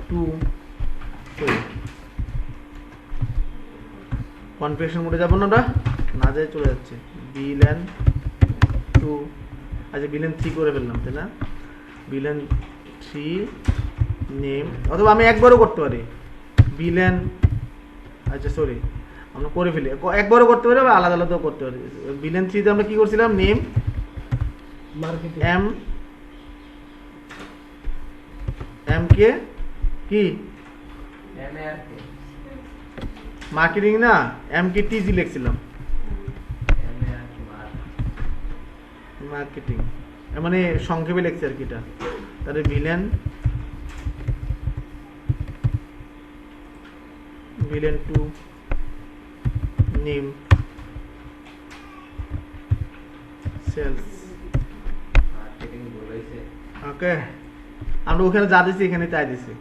2 কনফিগারেশন মোডে যাবো না, ওটা না যাই চলে যাচ্ছে ভিলেন 2। আচ্ছা, ভিলেন 3 করে ফেললাম, তাই না? ভিলেন 3 নেম, অথবা আমি একবারও করতে পারি ভিলেন, আচ্ছা সরি আমরা করে ফেলি, একবারও করতে পারি বা আলাদা আলাদাও করতে পারি। ভিলেন 3 তে আমরা কি করছিলাম, নেম এম কে কি মার্কেটিং না, এম কে টিজি লিখছিলাম, মার্কেটিং মানে সংক্ষেপে লিখছি আর কি এটা। তাহলে ভিলেন 2 নেম সেলস, ওকে, আমরা ওখানে যা দিছি এখানে তাই দিছি।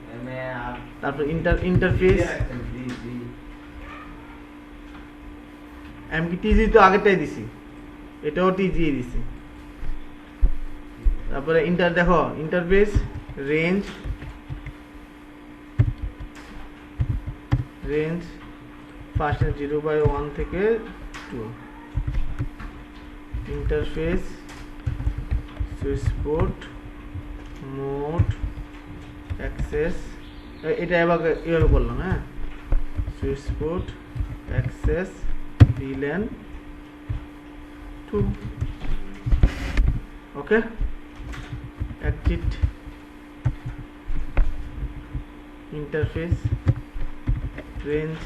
তারপর ইন্টারফেস এমকি টিজি তো আগেরটাই দিছি, এটাও টিজি দিছি। তারপরে দেখো ইন্টারফেস রেঞ্জ ফার্স্ট 0/1 থেকে 2, interface switch port mode access, এটা এভাবে করলাম, হ্যাঁ। সুইচ পোর্ট অ্যাক্সেস VLAN 2 ওকে এক্সিট ইন্টারফেস রেঞ্জ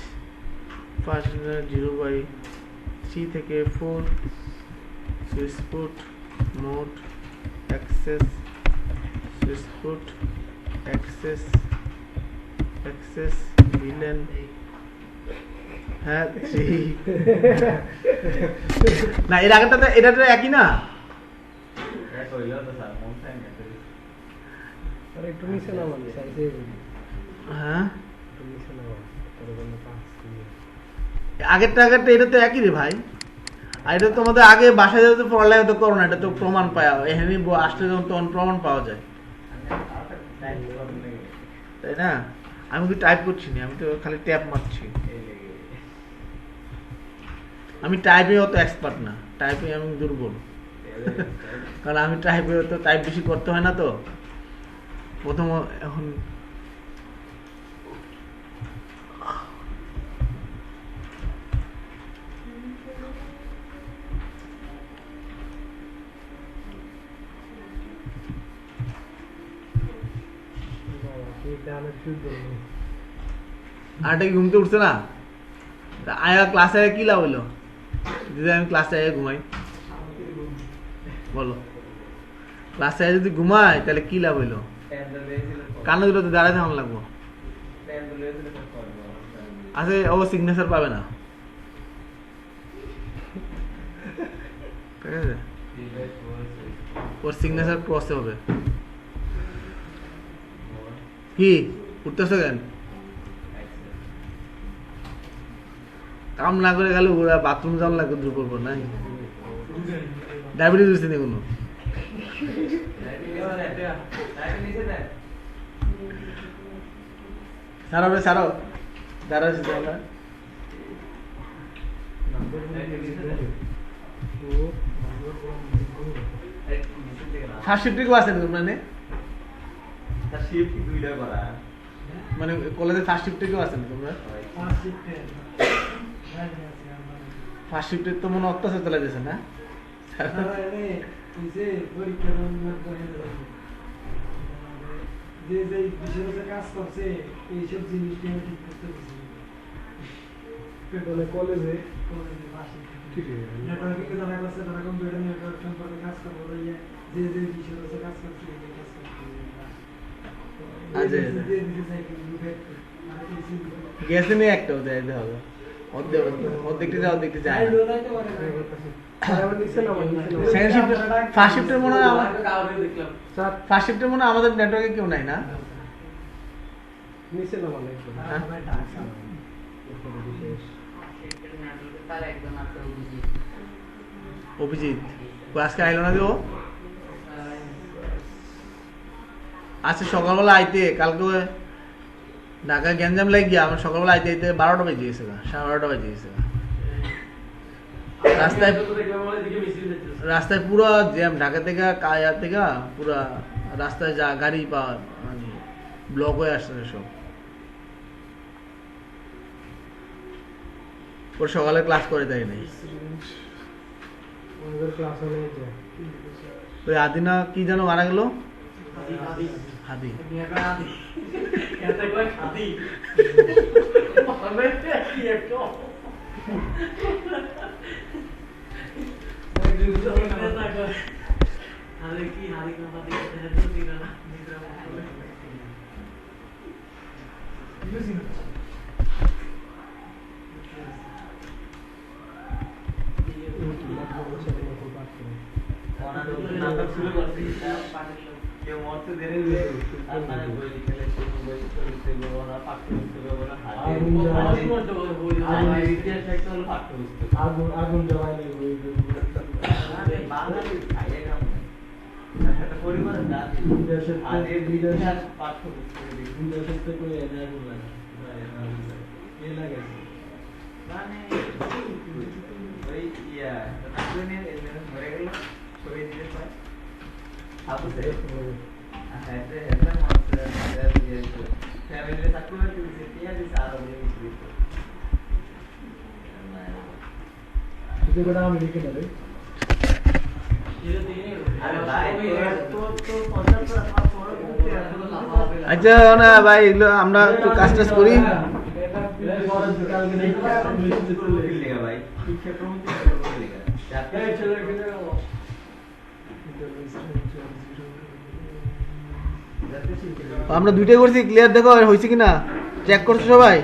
0/3 থেকে 4 switch port mode access switch port access VLAN হ্যাঁ 3 না এর আগেটা এটা তো একই না আরে একটু নিচে নামালি সাইজে হ্যাঁ একটু নিচে নামা তোর জন্য পাঁচ দিয়ে আগেরটা এটা তো একই রে ভাই আর এটা তো আমাদের আগে বাসায় যেতে পড়ালেখা তো করো না এটা তো প্রমাণ পাওয়া এখানে আসলে যখন তখন প্রমাণ পাওয়া যায় তাই না আমি কি টাইপ করছি না আমি তো খালি ট্যাপ মারছি আমি টাইপে অত এক্সপার্ট না টাইপে আমি দুর্বল কারণ আমি টাইপে তো টাইপ বেশি করতে হয় না তো প্রথম এখন আরেকটা কি ঘুমতে উঠছে না আয়া ক্লাসে কি লাভ হইলো যদি আমি ক্লাসে আয়া ঘুমাই বলো ক্লাসে আয়া যদি ঘুমাই তাহলে কি লাভ হইলো কানে দিলে তো দাঁড়াতে আমার লাগবো আচ্ছা ও সিগনেচার পাবে না ঠিক আছে ওর সিগনেচার ক্রসে হবে কি উঠতেছে কেন কাম না করে গেলে ওরা বাথরুম যাওয়ার লাগবে দুপুর পর নাই ডায়াবেটিস হয়েছে না কোনো সারা সারো দাঁড়া ফার্স্ট শিফটে কেউ আছেন মানে মানে কলেজে ফার্স্ট শিফটে কেউ আছেন তোমরা ফার্স্ট শিফটে তো মনে অত্যাচার চলে গেছে না যে বিষয়ে কাজ করছে এইসব জিনিসটি আমি ঠিক করতে পারছি কলেজে ঠিক আছে নেটওয়ার্কে যারা করছে তারা কম্পিউটার নেটওয়ার্ক সম্পর্কে কাজ করবো যে বিষয়ে কাজ করছে এই কাজ করছে গেছে নেই একটা যাইতে হবে অর্ধেকটা যাও দেখতে যায় ফার্স্ট শিফটের মনে হয় ফার্স্ট শিফটের মনে হয় আমাদের নেটওয়ার্কে কেউ নাই না নিচে নামা অভিজিৎ আজকে আইলো না যে ও আজকে সকালবেলা আইতে কালকে ঢাকায় গ্যাঞ্জাম লাগে গিয়া আমার সকালবেলা আইতে আইতে 12টা বেজে গেছে 12:30 বেজে গেছে রাস্তায় পুরো জ্যাম ঢাকা থেকে কায়া থেকে পুরো রাস্তায় যা গাড়ি পাওয়া মানে ব্লক হয়ে আসছে সব ওর সকালে ক্লাস করে দেয় নাই ক্লাস হলে ওই আদিনা কি যেন মারা গেল হাদি আগুন জ্বালাই যেটা আমি লিখে নেব আচ্ছা না ভাই এগুলো আমরা একটু কাজ টাজ করি। আমরা দুইটাই করছি, ক্লিয়ার দেখো হয়েছে কিনা, চেক করছো সবাই?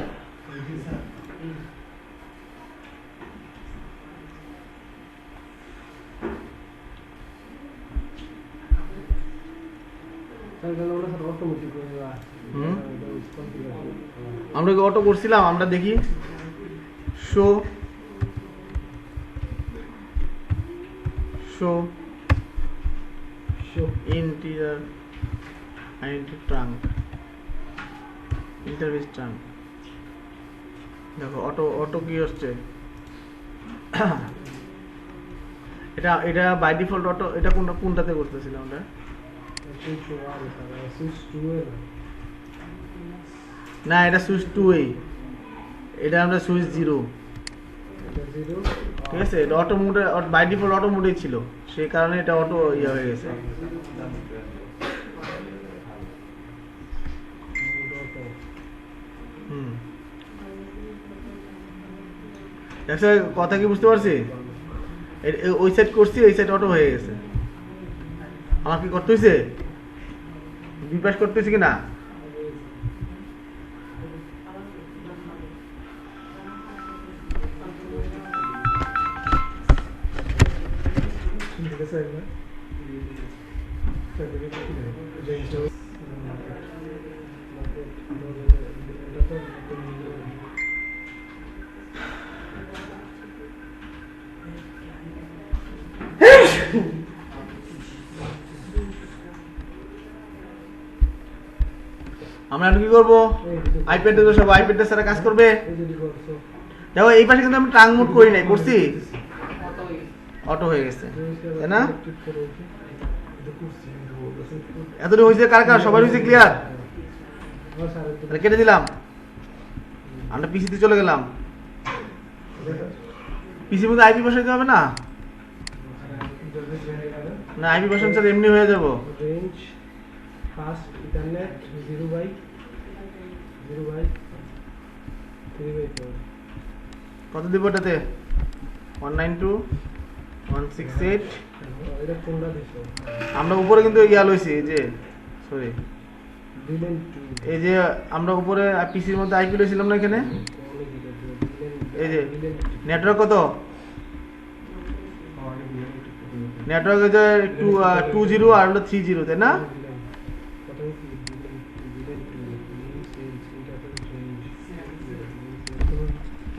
হুম, আমরা কি অটো করছিলাম? আমরা দেখি show show interior identity trunk interview trunk. দেখো অটো অটো কি হচ্ছে এটা এটা বাই ডিফল্ট অটো। এটা কোনটাতে করতেছিলাম আমরা? না এটা সুইচ 2 এই, এটা আমরা সুইচ 0, ঠিক আছে? এটা অটো মোডে বাই ডিফল্ট অটো মোডেই ছিল, সেই কারণে এটা অটো ইয়ে হয়ে গেছে। হুম, দেখছো কথা কি বুঝতে পারছি? ওই সাইড করছি, ওই সাইড অটো হয়ে গেছে। আমার কি করতে হয়েছে? বিপাস করতেছি কিনা? আমরা এখন কি করবো? আইপ্যাডে তো সব আইপ্যাডে সারা কাজ করবে। দেখো এই পাশে কিন্তু আমি ট্রাঙ্ক মোড করি নাই, করছি অটো হয়ে গেছে, তাই না? এতটুকু হয়েছে কার কার? সবাই হয়েছে ক্লিয়ার? তাহলে কেটে দিলাম, আমরা পিসিতে চলে গেলাম। পিসির মধ্যে আইপি বসাইতে হবে না? না আইপি বসান স্যার এমনি হয়ে যাবো। রেঞ্জ ফাস্ট ইন্টারনেট 0/3/4 কত দিব ওটাতে? 192.168। এটা কোনটা দিছো? আমরা উপরে কিন্তু ইয়া লইছি, এই যে সরি দিলেন এই যে আমরা উপরে পিসির মধ্যে আইপি লইছিলাম না এখানে, এই যে নেটওয়ার্ক কত? নেটওয়ার্ক যে 20 আর হলো 30, তাই না?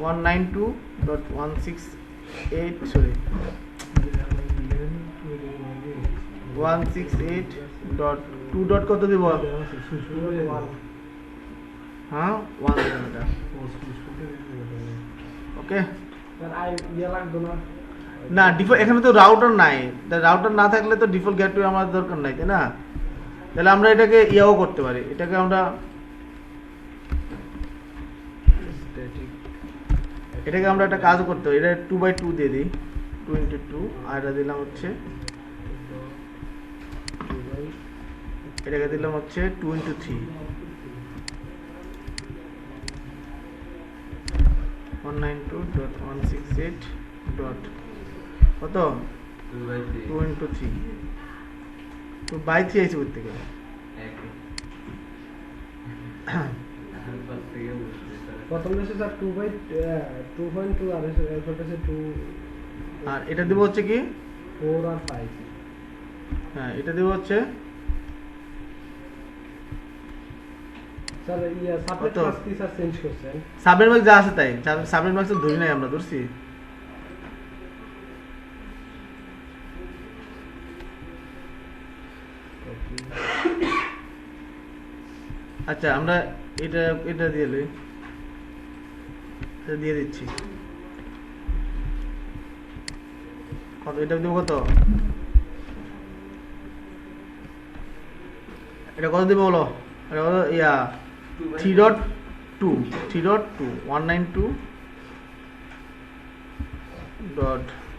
192.168 সরি 168.2 ডট কত দিব? হ্যাঁ 1 এটা ওকে। না ডিফল্ট এখানে তো রাউটার নাই, রাউটার না থাকলে তো ডিফল্ট গেটওয়ে আমার দরকার নাই, তাই না? তাহলে আমরা এটাকে ইয়াও করতে পারি, এটাকে আমরা একটা কাজও করতে পারি। এটা 2/2 দিয়ে দিই, 2x2, আর এটা দিলাম হচ্ছে, এটাকে দিলাম হচ্ছে 2x3, 192.168 ডট কত? 2x3, 2/3 আইছে করতে গেলে। প্রথম দেশে স্যার 2/2.2 আর এরপরটা আছে 2 আর এটা দিব হচ্ছে কি 4 আর 5। হ্যাঁ এটা দিব হচ্ছে স্যার ইয়া সাবনেট কত? মাস্ক কি স্যার চেঞ্জ করছেন? সাবনেট মাস্ক যা আছে তাই, সাবনেট মাস্ক ধরি নাই আমরা, ধরছি। আচ্ছা আমরা এটা এটা দিয়ে লই, এটা দিয়ে দিচ্ছি। কত এটা দিব? কত এটা কত দিব বলো? এটা কত? ইয়া 3.2 192.168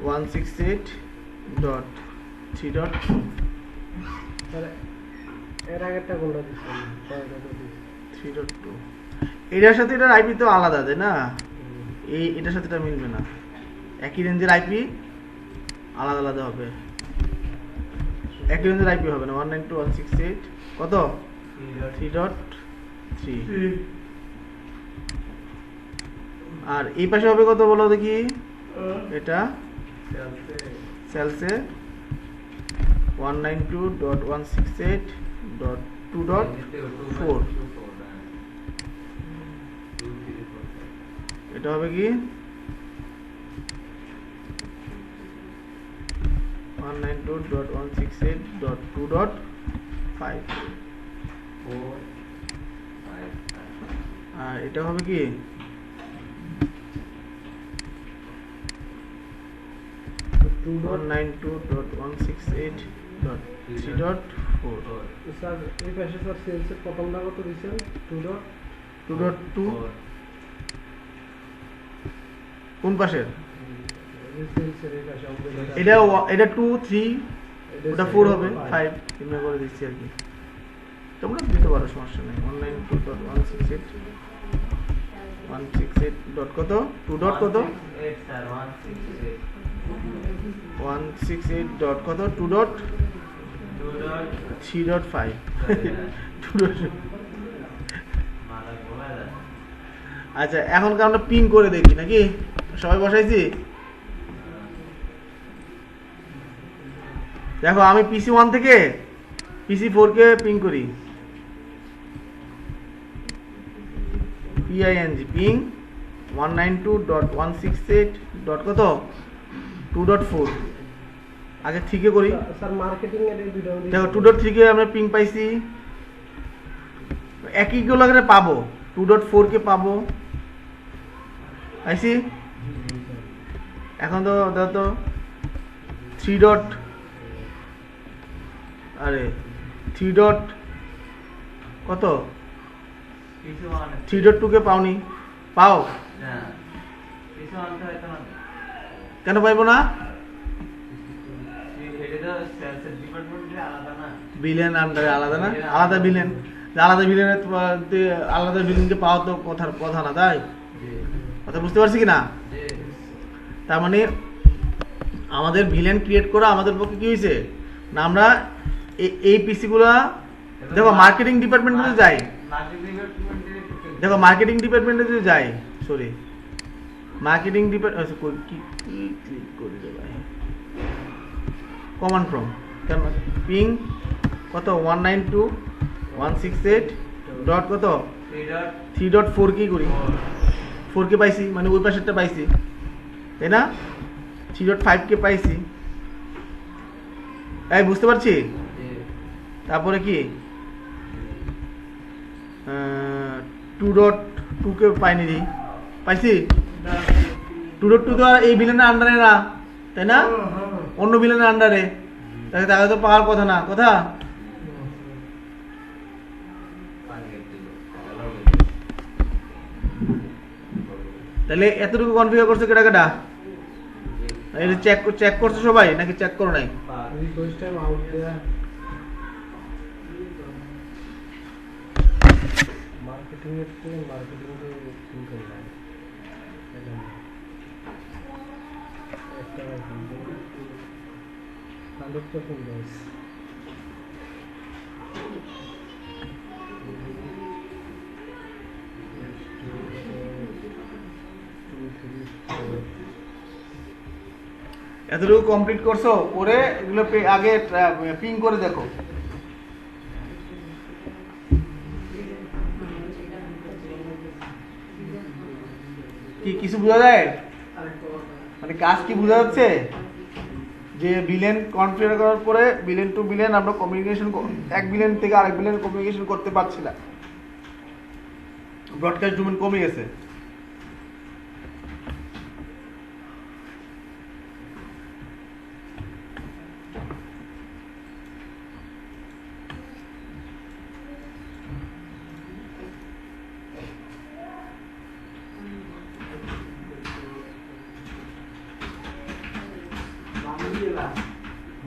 168.3.2 স্যার এর আগেরটা কোনটা দিচ্ছেন? ছয়টা তো দিচ্ছেন। 3.2 এটার সাথে এটার আইপি তো আলাদা তাই না? এটার সাথে এটা মিলবে না, একই রেঞ্জের আইপি আলাদা আলাদা হবে, একই রেঞ্জের আইপি হবে না। 192.168 কত 3.3 আর এই পাশে হবে কত বলো দেখি, এটা সেলসে 192.168.2.4 এটা হবে কি 192.168.2.5 আর এটা হবে কি 192.168.3.4 স্যার এই পাশে স্যার সেলসের প্রথমটা কত দিচ্ছেন? 2.2 কোন পাশের? সেলসের এই পাশে এটা 2 3 ওটা 4 হবে 5 এমনি করে দিচ্ছি আর কি, তোমরা দিতে পারো সমস্যা নেই। 192.168 ডট কত 2 ডট কত 168 ডট কত 2 ডট 3.5 আচ্ছা এখন আমরা পিং করে দেখি নাকি, সবাই বসাইছি। দেখো আমি পিসি 1 থেকে পিসি 4 কে পিং করি, PING পিং 192.168 ডট কত 2.4 আগে 3 কে করি। স্যার মার্কেটিং এর এই দুটো দেখো 2.3 কে আমরা পিং পাইছি, একই গুলো করে পাবো, 2.4 কে পাবো পাইছি। এখন তো দাও তো 3 ডট আরে 3 ডট কত 3.2 কে পাওনি, পাও কেন পাইবো না? বিলিয়ন আন্ডারে আলাদা না, আলাদা বিলিয়ন, আলাদা বিলিয়নের আলাদা বিলিয়নকে পাওয়া তো কথা না, তাই কথা বুঝতে পারছি কি না? তার মানে আমাদের ভিলেন ক্রিয়েট করা আমাদের পক্ষে কি হয়েছে না, আমরা এই পিসি গুলা দেখো মার্কেটিং ডিপার্টমেন্টে যদি যাই, দেখো মার্কেটিং ডিপার্টমেন্টে যদি যাই, সরি মার্কেটিং ডিপার্টমেন্ট ক্লিক করে দেব কমান্ড ফ্রম পিং কত 192.168 ডট কত 3.4 কি করি 4 কে পাইছি, মানে ওই পাশেরটা পাইছি তাই না, 3.5 কে পাইছি, এই বুঝতে পারছি। তারপরে কি 2.2 কে পাইনি দি পাইছি, 2.2 তো আর এই ভিলেনের আন্ডারে না তাই না, অন্য ভিলেনের আন্ডারে, তাকে তো পাওয়ার কথা না, কথা তাহলে এতটুকু কনফিগার করছে কেটা কেটা, এটা চেক করছো সবাই নাকি চেক করো নাই? রিকোয়েস্ট টাইম আউট দেয়া মার্কেটিং এর তো মার্কেটিং এ থিঙ্ক করলাম একটা 100% গাইস এতটুকু কমপ্লিট করছো, করে এগুলো আগে পিং করে দেখো। কি কিছু বোঝা যায়, মানে কাজ কি বোঝা যাচ্ছে, যে বিলেন কনফিগার করার পরে বিলেন টু বিলেন আমরা কমিউনিকেশন, এক বিলেন থেকে আরেক বিলেন কমিউনিকেশন করতে পারছি না, ব্রডকাস্ট ডোমেন কমে গেছে।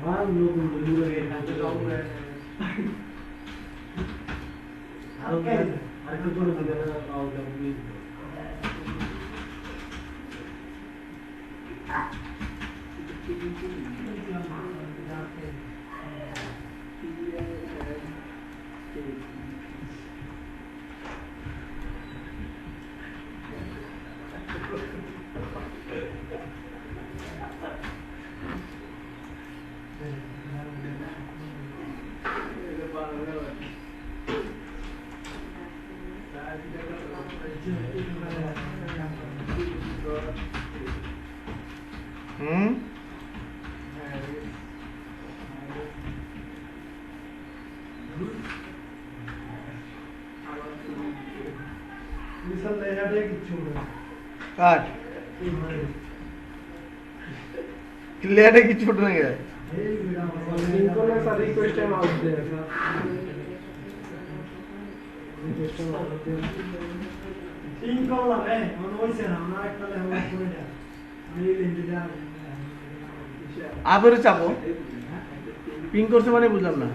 হ্যাঁ লোক দূরে গিয়ে আর একটু করে দিলে আউট হুম বিশাল লেয়ারে কিছু না কাট ক্লিয়ারে কিছু ছোট না গেছে এই বিড়া Lincoln sir request time out there sir. Request time out there. তিন করলাম মনে হইছে না আমরা একটা লেভেল করে দেয়া আমি এই লিঙ্কে যা আবারও চাপো পিং করছে মানে বুঝলাম না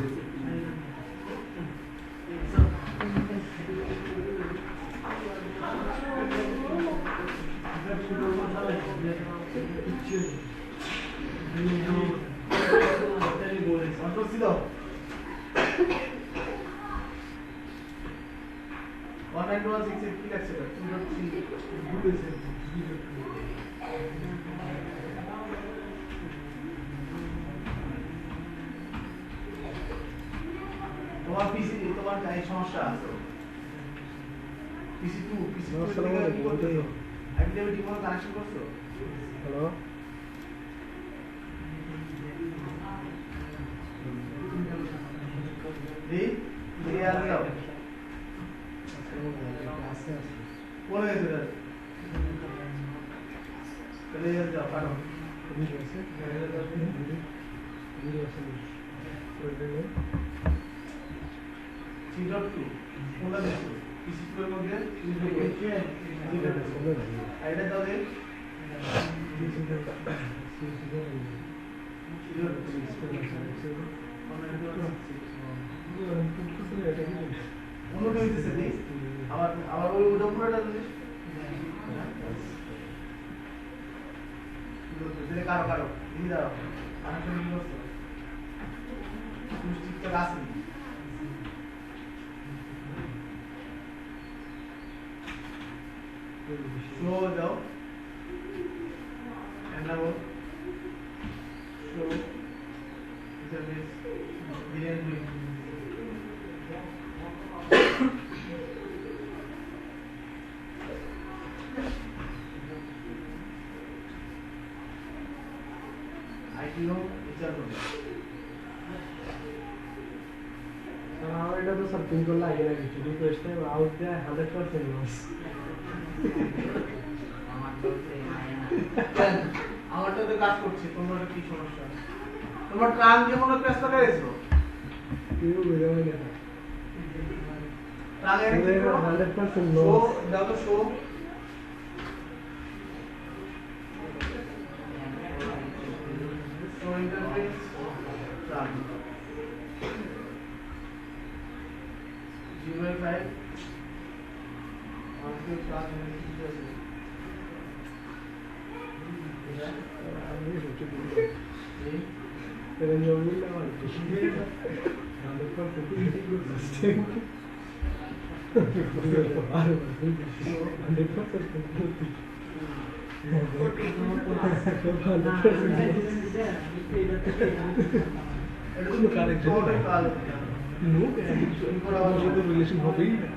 তোমার পিসি তোমার এই সমস্যা আছে পিসি 2 পিসি 2 আসসালামু আলাইকুম, বলতেই। অ্যাক্টিভিটি কোনো কানেকশন করছো Hello. এই দিয়ে আর যাও আস্তে আস্তে কোন গেছে চলে যাও কারণ ভিডিও আছে ভিডিও আছে করে দেবো 3.2 কোনটা দেখো পিসি 2 এর মধ্যে আইডা দাও দে অন্যটা হইতেছে দি আবার আবার ওই ওটা পুরোটা দিস দিলে কারো কারো দিদি দাও কানেকশন কি করছো তুমি ঠিকঠাক আসেনি স্লো যাও এন্ড স্লো সার্ভিস বিরিয়ানি আইটিও বিচার করবে আমার এটা তো সব পিন করলে আগে লাগে রিকোয়েস্ট টাইম আউট দেয় 100% লস আমারটা তো কাজ করছে তোমার কি সমস্যা তোমার ট্রান যে মনে প্রেস লাগাইছো কেউ বুঝে না ট্রান এর কি করো 100% শো লস দাও তো শো শো ইন্টারফেস ট্রান 0.5 আমাকে ট্রান কি আছে আমি হচ্ছে এই pero yo vi la maldición dando por tu relation হবেই না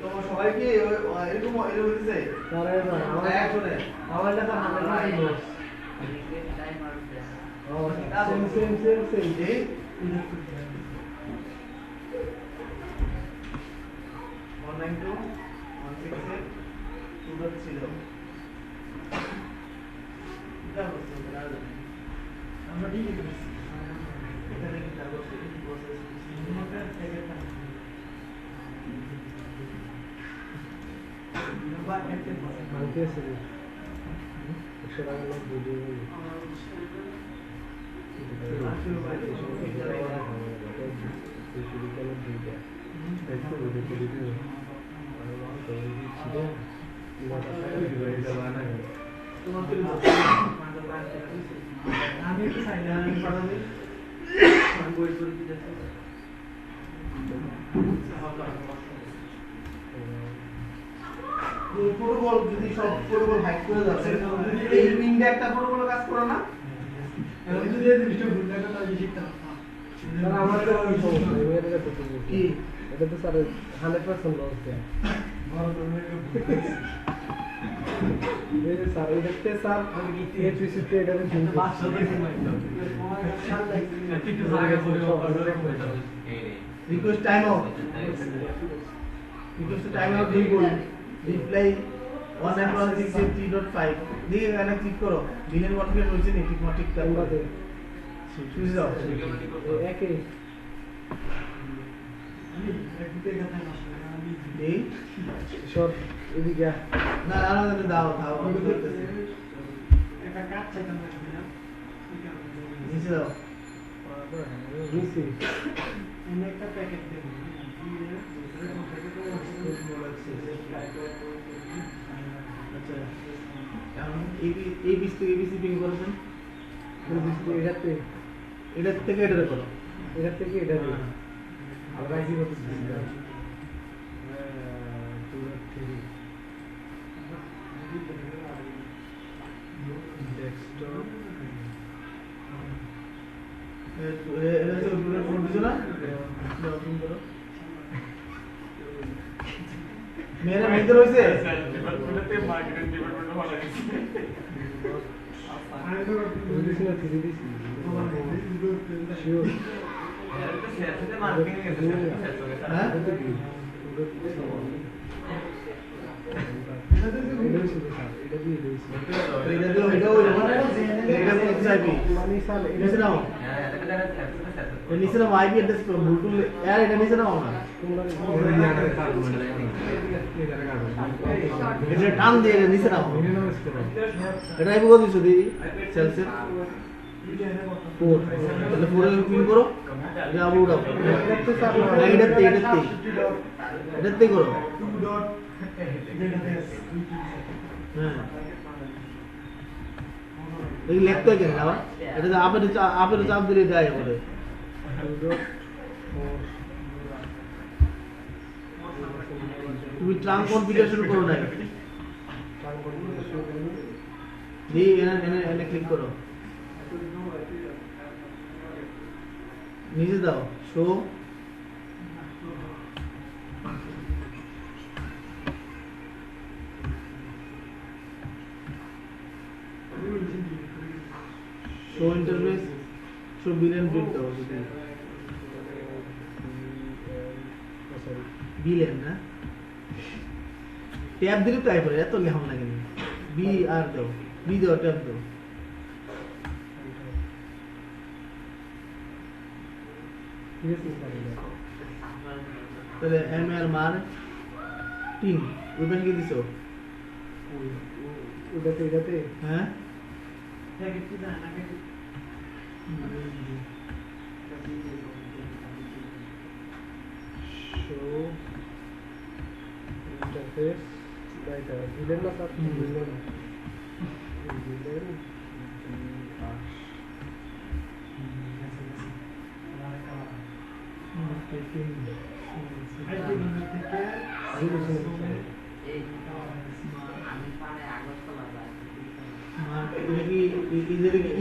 তোমার সবাইকে এরকম এরকম হচ্ছে তারা আমার একজনে আমার কাছে আমার loss same same same same এই 192 168 2.0 আমরা ঠিকই করছি ভাঙতে আছে 100 টাকা লোক বুঝিয়ে বলি আমি একটু সাইডে পাঠাবি প্রোটোকল যদি সব প্রোটোকল হাইড করে যাচ্ছে এই উইন্ডে একটা প্রোটোকল কাজ করে না এখন যদি এই জিনিসটা ভুল থাকে তাহলে শিখতে হবে স্যার আমার তো ওই সমস্যা নেই এটা তো কি এটা তো স্যার 100% লস দেয় এই যে স্যার এটাতে স্যার এই পিসিতে এটা দিন request time out request time out দুই বল রিপ্লাই 1.168.3.5 দিয়ে এখানে ক্লিক করো বিলিয়ন কনফিগার হয়েছে নি ঠিক মতো ঠিক আমাদের সুইচ দাও একই আমি একটু কথা না আমি এই শর্ট এদিকে না না না দাও দাও আমি করতেছি একটা কাজ চাইতাম না নিচে দাও নিচে এনে একটা প্যাকেট দেবো আচ্ছা এখন এই পিস থেকে এবিসি পিং করেছেন এটাতে এটার থেকে এটা করো এটা থেকে এটা দিয়ে আমরা আইসি করতে ডেস্কটপ এটা তো উপরে ফোন দিছো না ওপেন করো মেরে মেয়েদের হইছে হ্যাঁ এটা দিও এটা ওই এটা কোন চাইবি নিচে নাও এটা নিচে নাও আইপি অ্যাড্রেস ভুল করলে यार এটা নিচে নাও না এটা টান দিয়ে এটা নিচে নাও এটা আইপি কত দিছো দি সেলসের 4 তাহলে 4 এ ক্লিক করো এটা আবার উঠাও এটাতে করো হ্যাঁ এই লিখতে কেন আবার এটা তো আপের চাপ দিলে যায় বলে তুমি ট্রাঙ্ক কনফিগারেশন করো না এই এনে ক্লিক করো নিচে দাও show show interface show VLAN bit দাও যদি বিলিয়ন না ট্যাব দিলে তাই করে এত লেখন লাগে না বি আর দাও বি দাও ট্যাব দাও তাহলে এম আর মার টিম ওইখানে কি দিছো এটাতে হ্যাঁ show interface later villain na sir villain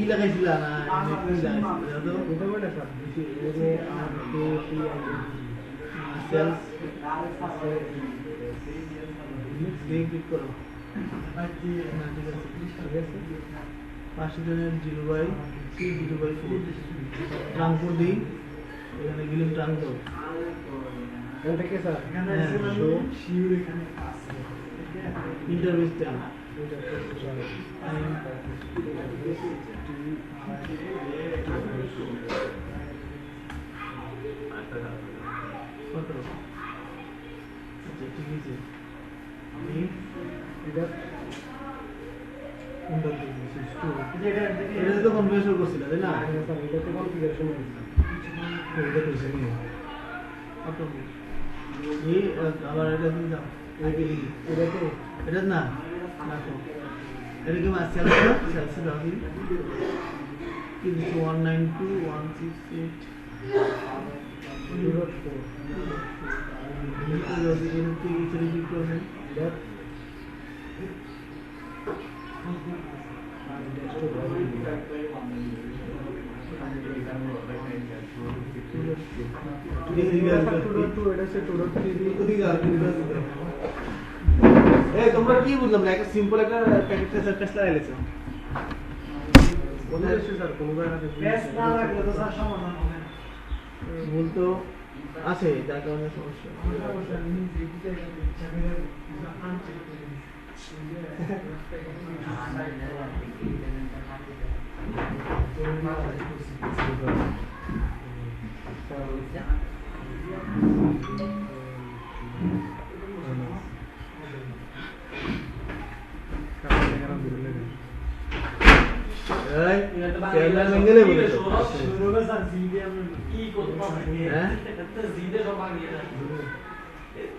ই লাগাইছিল না এটা বলে স্যার এনে আর K P I sales click করো না ঠিক আছে 5/0/3/4 ট্রাঙ্কপুর দিই এখানে গেলে ট্রাঙ্ক দাও এটা কে স্যার শো শিউর এখানে আছে interview time that under the this is true. এটা তো কনফিগারেশন করছিল তাই না? এটা তো কনফিগারেশন হয়েছে এটা তো জানি এই আবার এটা দিন দাও এটাতে এটা না রাখো এটা কি মাস সেলস না সেলস দাও দিন কি দিছো 192168 that তোমরা কি বুঝলাম না একটা সিম্পল একটা প্যাকেট সার্ফেস লাগাইছো কোনো কিছু স্যার কোনো জায়গাতে বেশ না লাগলে তো স্যার সমাধান হবে না। ভুল তো আছে যার কারণে সমস্যা আমরা অবশ্যই নিজে দিতে ইচ্ছা করে আনচেক করে এই সেলার মেঙ্গেলে বলেছো শুরু করে স্যার জিডি আমরা কি করতে পারবো হ্যাঁ এটা জিডে সব ভাঙিয়ে দেয়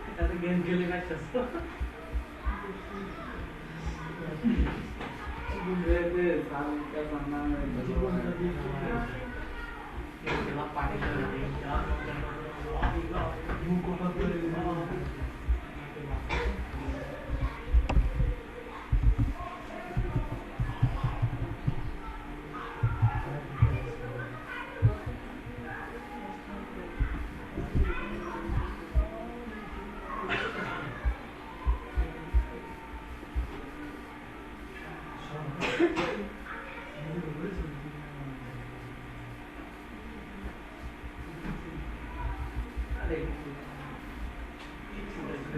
এটা গেম খেলে কাটতেছে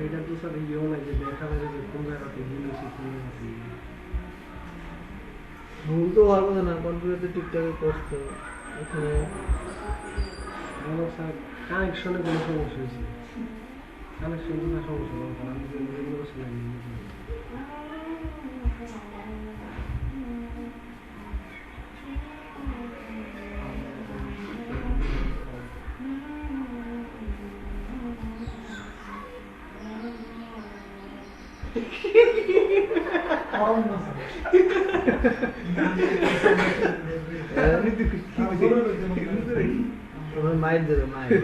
এটা তো স্যার ইয়েও নাই যে দেখা যায় যে কোন জায়গাতে ভুল হয়েছে কোন জায়গাতে ভুল তো হওয়ার কথা না কনফিগারেশন ঠিকঠাক করছো এখানে আমার স্যার কানেকশনে কোনো সমস্যা হয়েছে কানেকশন তো সমস্যা হলো আমি তো এগুলো শুনলাম তোমার মায়ের দেবে মায়ের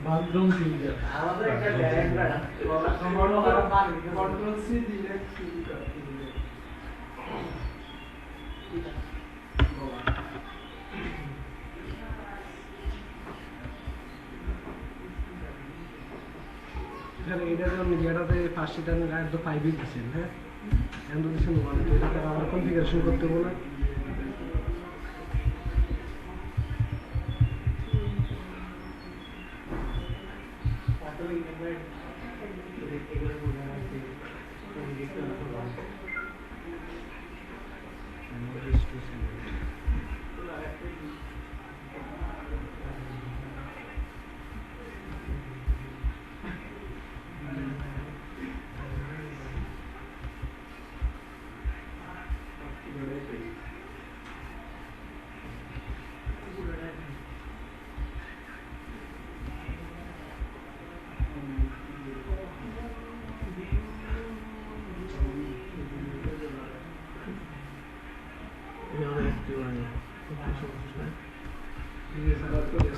বাথরুম ফিল্টার আমাদের একটা ডায়াগ্রাম কন্ট্রোল সি দিলে এটা যখন ইয়েটাতে ফার্স্ট টাইম তো 5 দিচ্ছেন হ্যাঁ এন্ড দিচ্ছেন 1 তো এটা আবার কনফিগারেশন করতে হবে না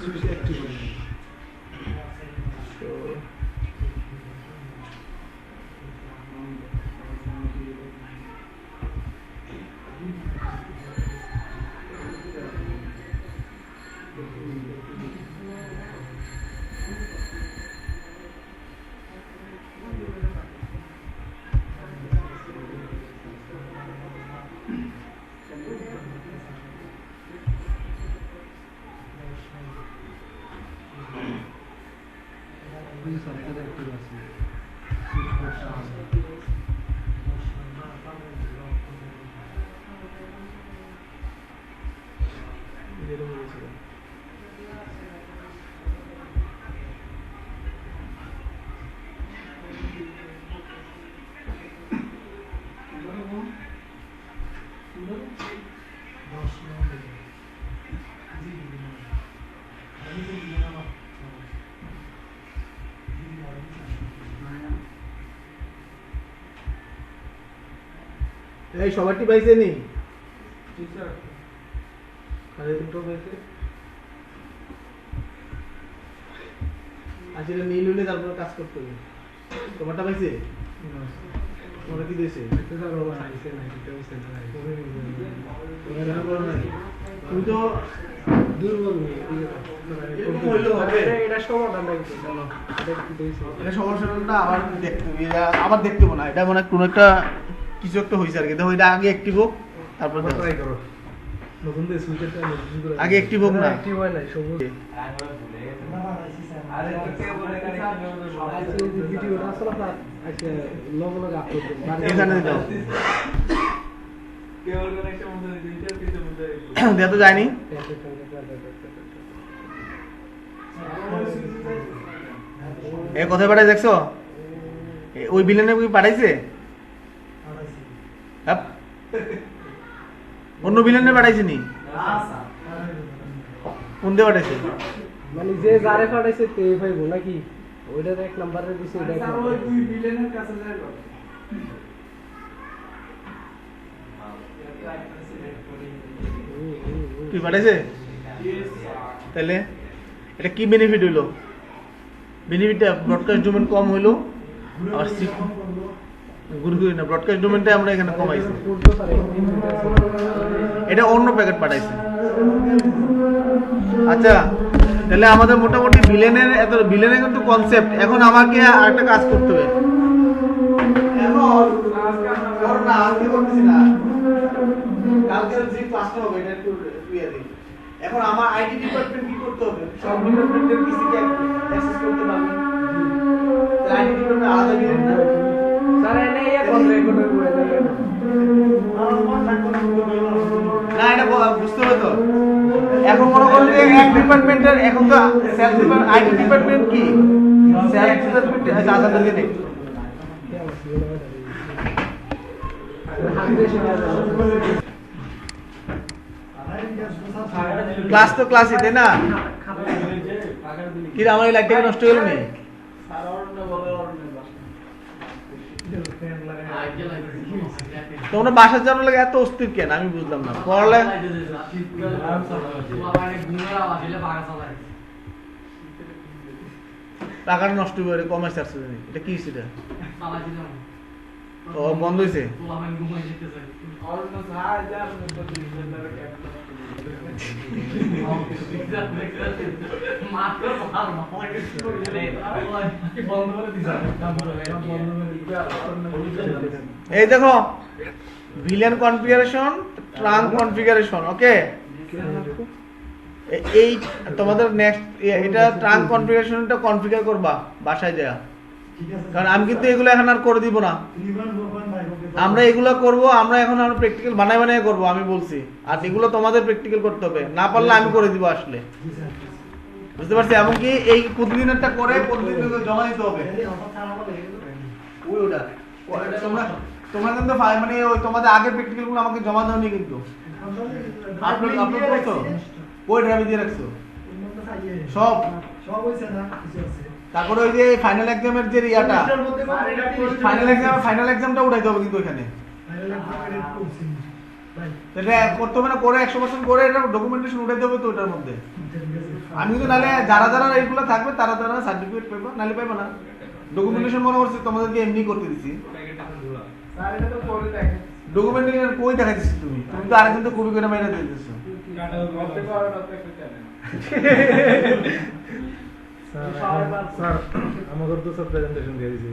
সুইচ অ্যাক্টিভ হবে তো এই সবারটি পাইছে নি? টিচার আরে দুটো পাইছে আজ এটা নীল হলে তারপরে কাজ করতে হবে। তোমারটা পাইছে? তোমার কি দিয়েছে? স্যার বাবা আইছে না এটা হইছে না তোমার জানা বলো নাই? তুমি তো দুর্বল নেই এরকম হইলেও হবে। এটা সমাধান লাগবে জানো এটা কি দিয়েছে এটা সমস্যাটা আবার দেখতে হবে। আবার দেখতে হবে না, এটা মনে হয় কোনো একটা কিছু একটা হয়েছে আর কি। দেখো এটা আগে অ্যাক্টিভ হোক, তারপর দেখো। ট্রাই করো নতুন দিয়ে সুইচটা নতুন করে আগে অ্যাক্টিভ হোক না। অ্যাক্টিভ হয় না সবুজ আরে তো কে বলে আজকে যে ভিডিওটা আসলে আপনার আজকে লগ লগ আপলোড করব এখানে দাও। কে বলে কানেকশন মধ্যে টিচার কিছু মধ্যে দেয়া তো যায়নি। এ কোথায় পাঠাই দেখছো? ওই বিলেনে কি পাঠাইছে? হ্যাঁ, অন্য বিলেনে পাঠাইছে নি? কোন দিয়ে পাঠাইছে? মানে যে যারে পাঠাইছে তে পাইবো নাকি ওইটার এক নাম্বারে দিছে এটা স্যার ওই দুই বিলেনের কাছে যাইব তুই পাঠাইছে? তাহলে এটা কি বেনিফিট হইলো? বেনিফিটটা ব্রডকাস্ট ডোমেন কম হইলো আর গুরগুরি না, ব্রডকাস্ট ডোমেনটা আমরা এখানে কমাইছি। করতে পারে এটা অন্য প্যাকেট পাঠাইছে। আচ্ছা, তাহলে আমাদের মোটামুটি বিলেনের কিন্তু কনসেপ্ট। এখন আমাকে আরেকটা কাজ করতে হবে। এখন আমার আইটি ডিপার্টমেন্ট কি করতে হবে? সব ডিপার্টমেন্টের পিসিকে অ্যাক্সেস করতে পারবে। আইটি ডিপার্টমেন্ট আলাদা বিলেন না। স্যার এনে ইয়া কন্ট্রাক্ট করে করে না, এটা বুঝতে হবে তো। এখন মনে করো যে এক ডিপার্টমেন্টের, এখন তো সেলস ডিপার্টমেন্ট, আইটি ডিপার্টমেন্ট কি সেলস ডিপার্টমেন্ট আলাদা দিকে নেই। ক্লাস তো ক্লাসই, তাই না? কি রে, আমার এই লাইটটা কি নষ্ট হলো নি? তোমরা বাসার জন্য লাগে এত অস্থির কেন আমি বুঝলাম না। পড়লে টাকাটা নষ্ট করে কমার্স আসছে, এটা কি সেটা? ও বন্ধ হয়েছে। এই দেখো, ভিলেন কনফিগারেশন, ট্রাঙ্ক কনফিগারেশন। ওকে, এই তোমাদের নেক্সট এটা ট্রাঙ্ক কনফিগারেশনটা কনফিগার করবা বাসায় যাওয়া, কারণ আমি কিন্তু এগুলো এখন আর করে দিব না। আমরা এগুলো করব, আমরা এখন আমরা প্র্যাকটিক্যাল বানাই করব, আমি বলছি। আর এগুলো তোমাদের প্র্যাকটিক্যাল করতে হবে, না পারলে আমি করে দিব আসলে। বুঝতে পারছি? এমনকি এই প্রতিদিনেরটা করে প্রতিদিন জমা দিতে হবে। তোমরা কিন্তু মানে ওই তোমাদের আগের প্র্যাকটিক্যাল গুলো আমাকে জমা দাওনি কিন্তু। আপলোড করছো? ওই ড্রাইভে দিয়ে রাখছো সব? তারপরে ওই যে ফাইনাল এক্সামের যে ইয়াটা, ফাইনাল এক্সামটা উঠাইতে হবে কিন্তু ওইখানে। এটা করতে হবে না, করে 100% করে এটা ডকুমেন্টেশন উঠাইতে হবে তো ওটার মধ্যে। আমি কিন্তু নাহলে যারা এইগুলো থাকবে তারা সার্টিফিকেট পাইবো, নাহলে পাইবো না। ডকুমেন্টেশন মনে করছি তোমাদেরকে এমনি করতে দিছি। ডকুমেন্টেশন কই দেখাইছিস তুমি? তুমি তো আরেকজন তো কপি করে মাইরা দিয়ে দিছো। স্যার আমাদের তো সব প্রেজেন্টেশন দিয়ে দিয়েছি।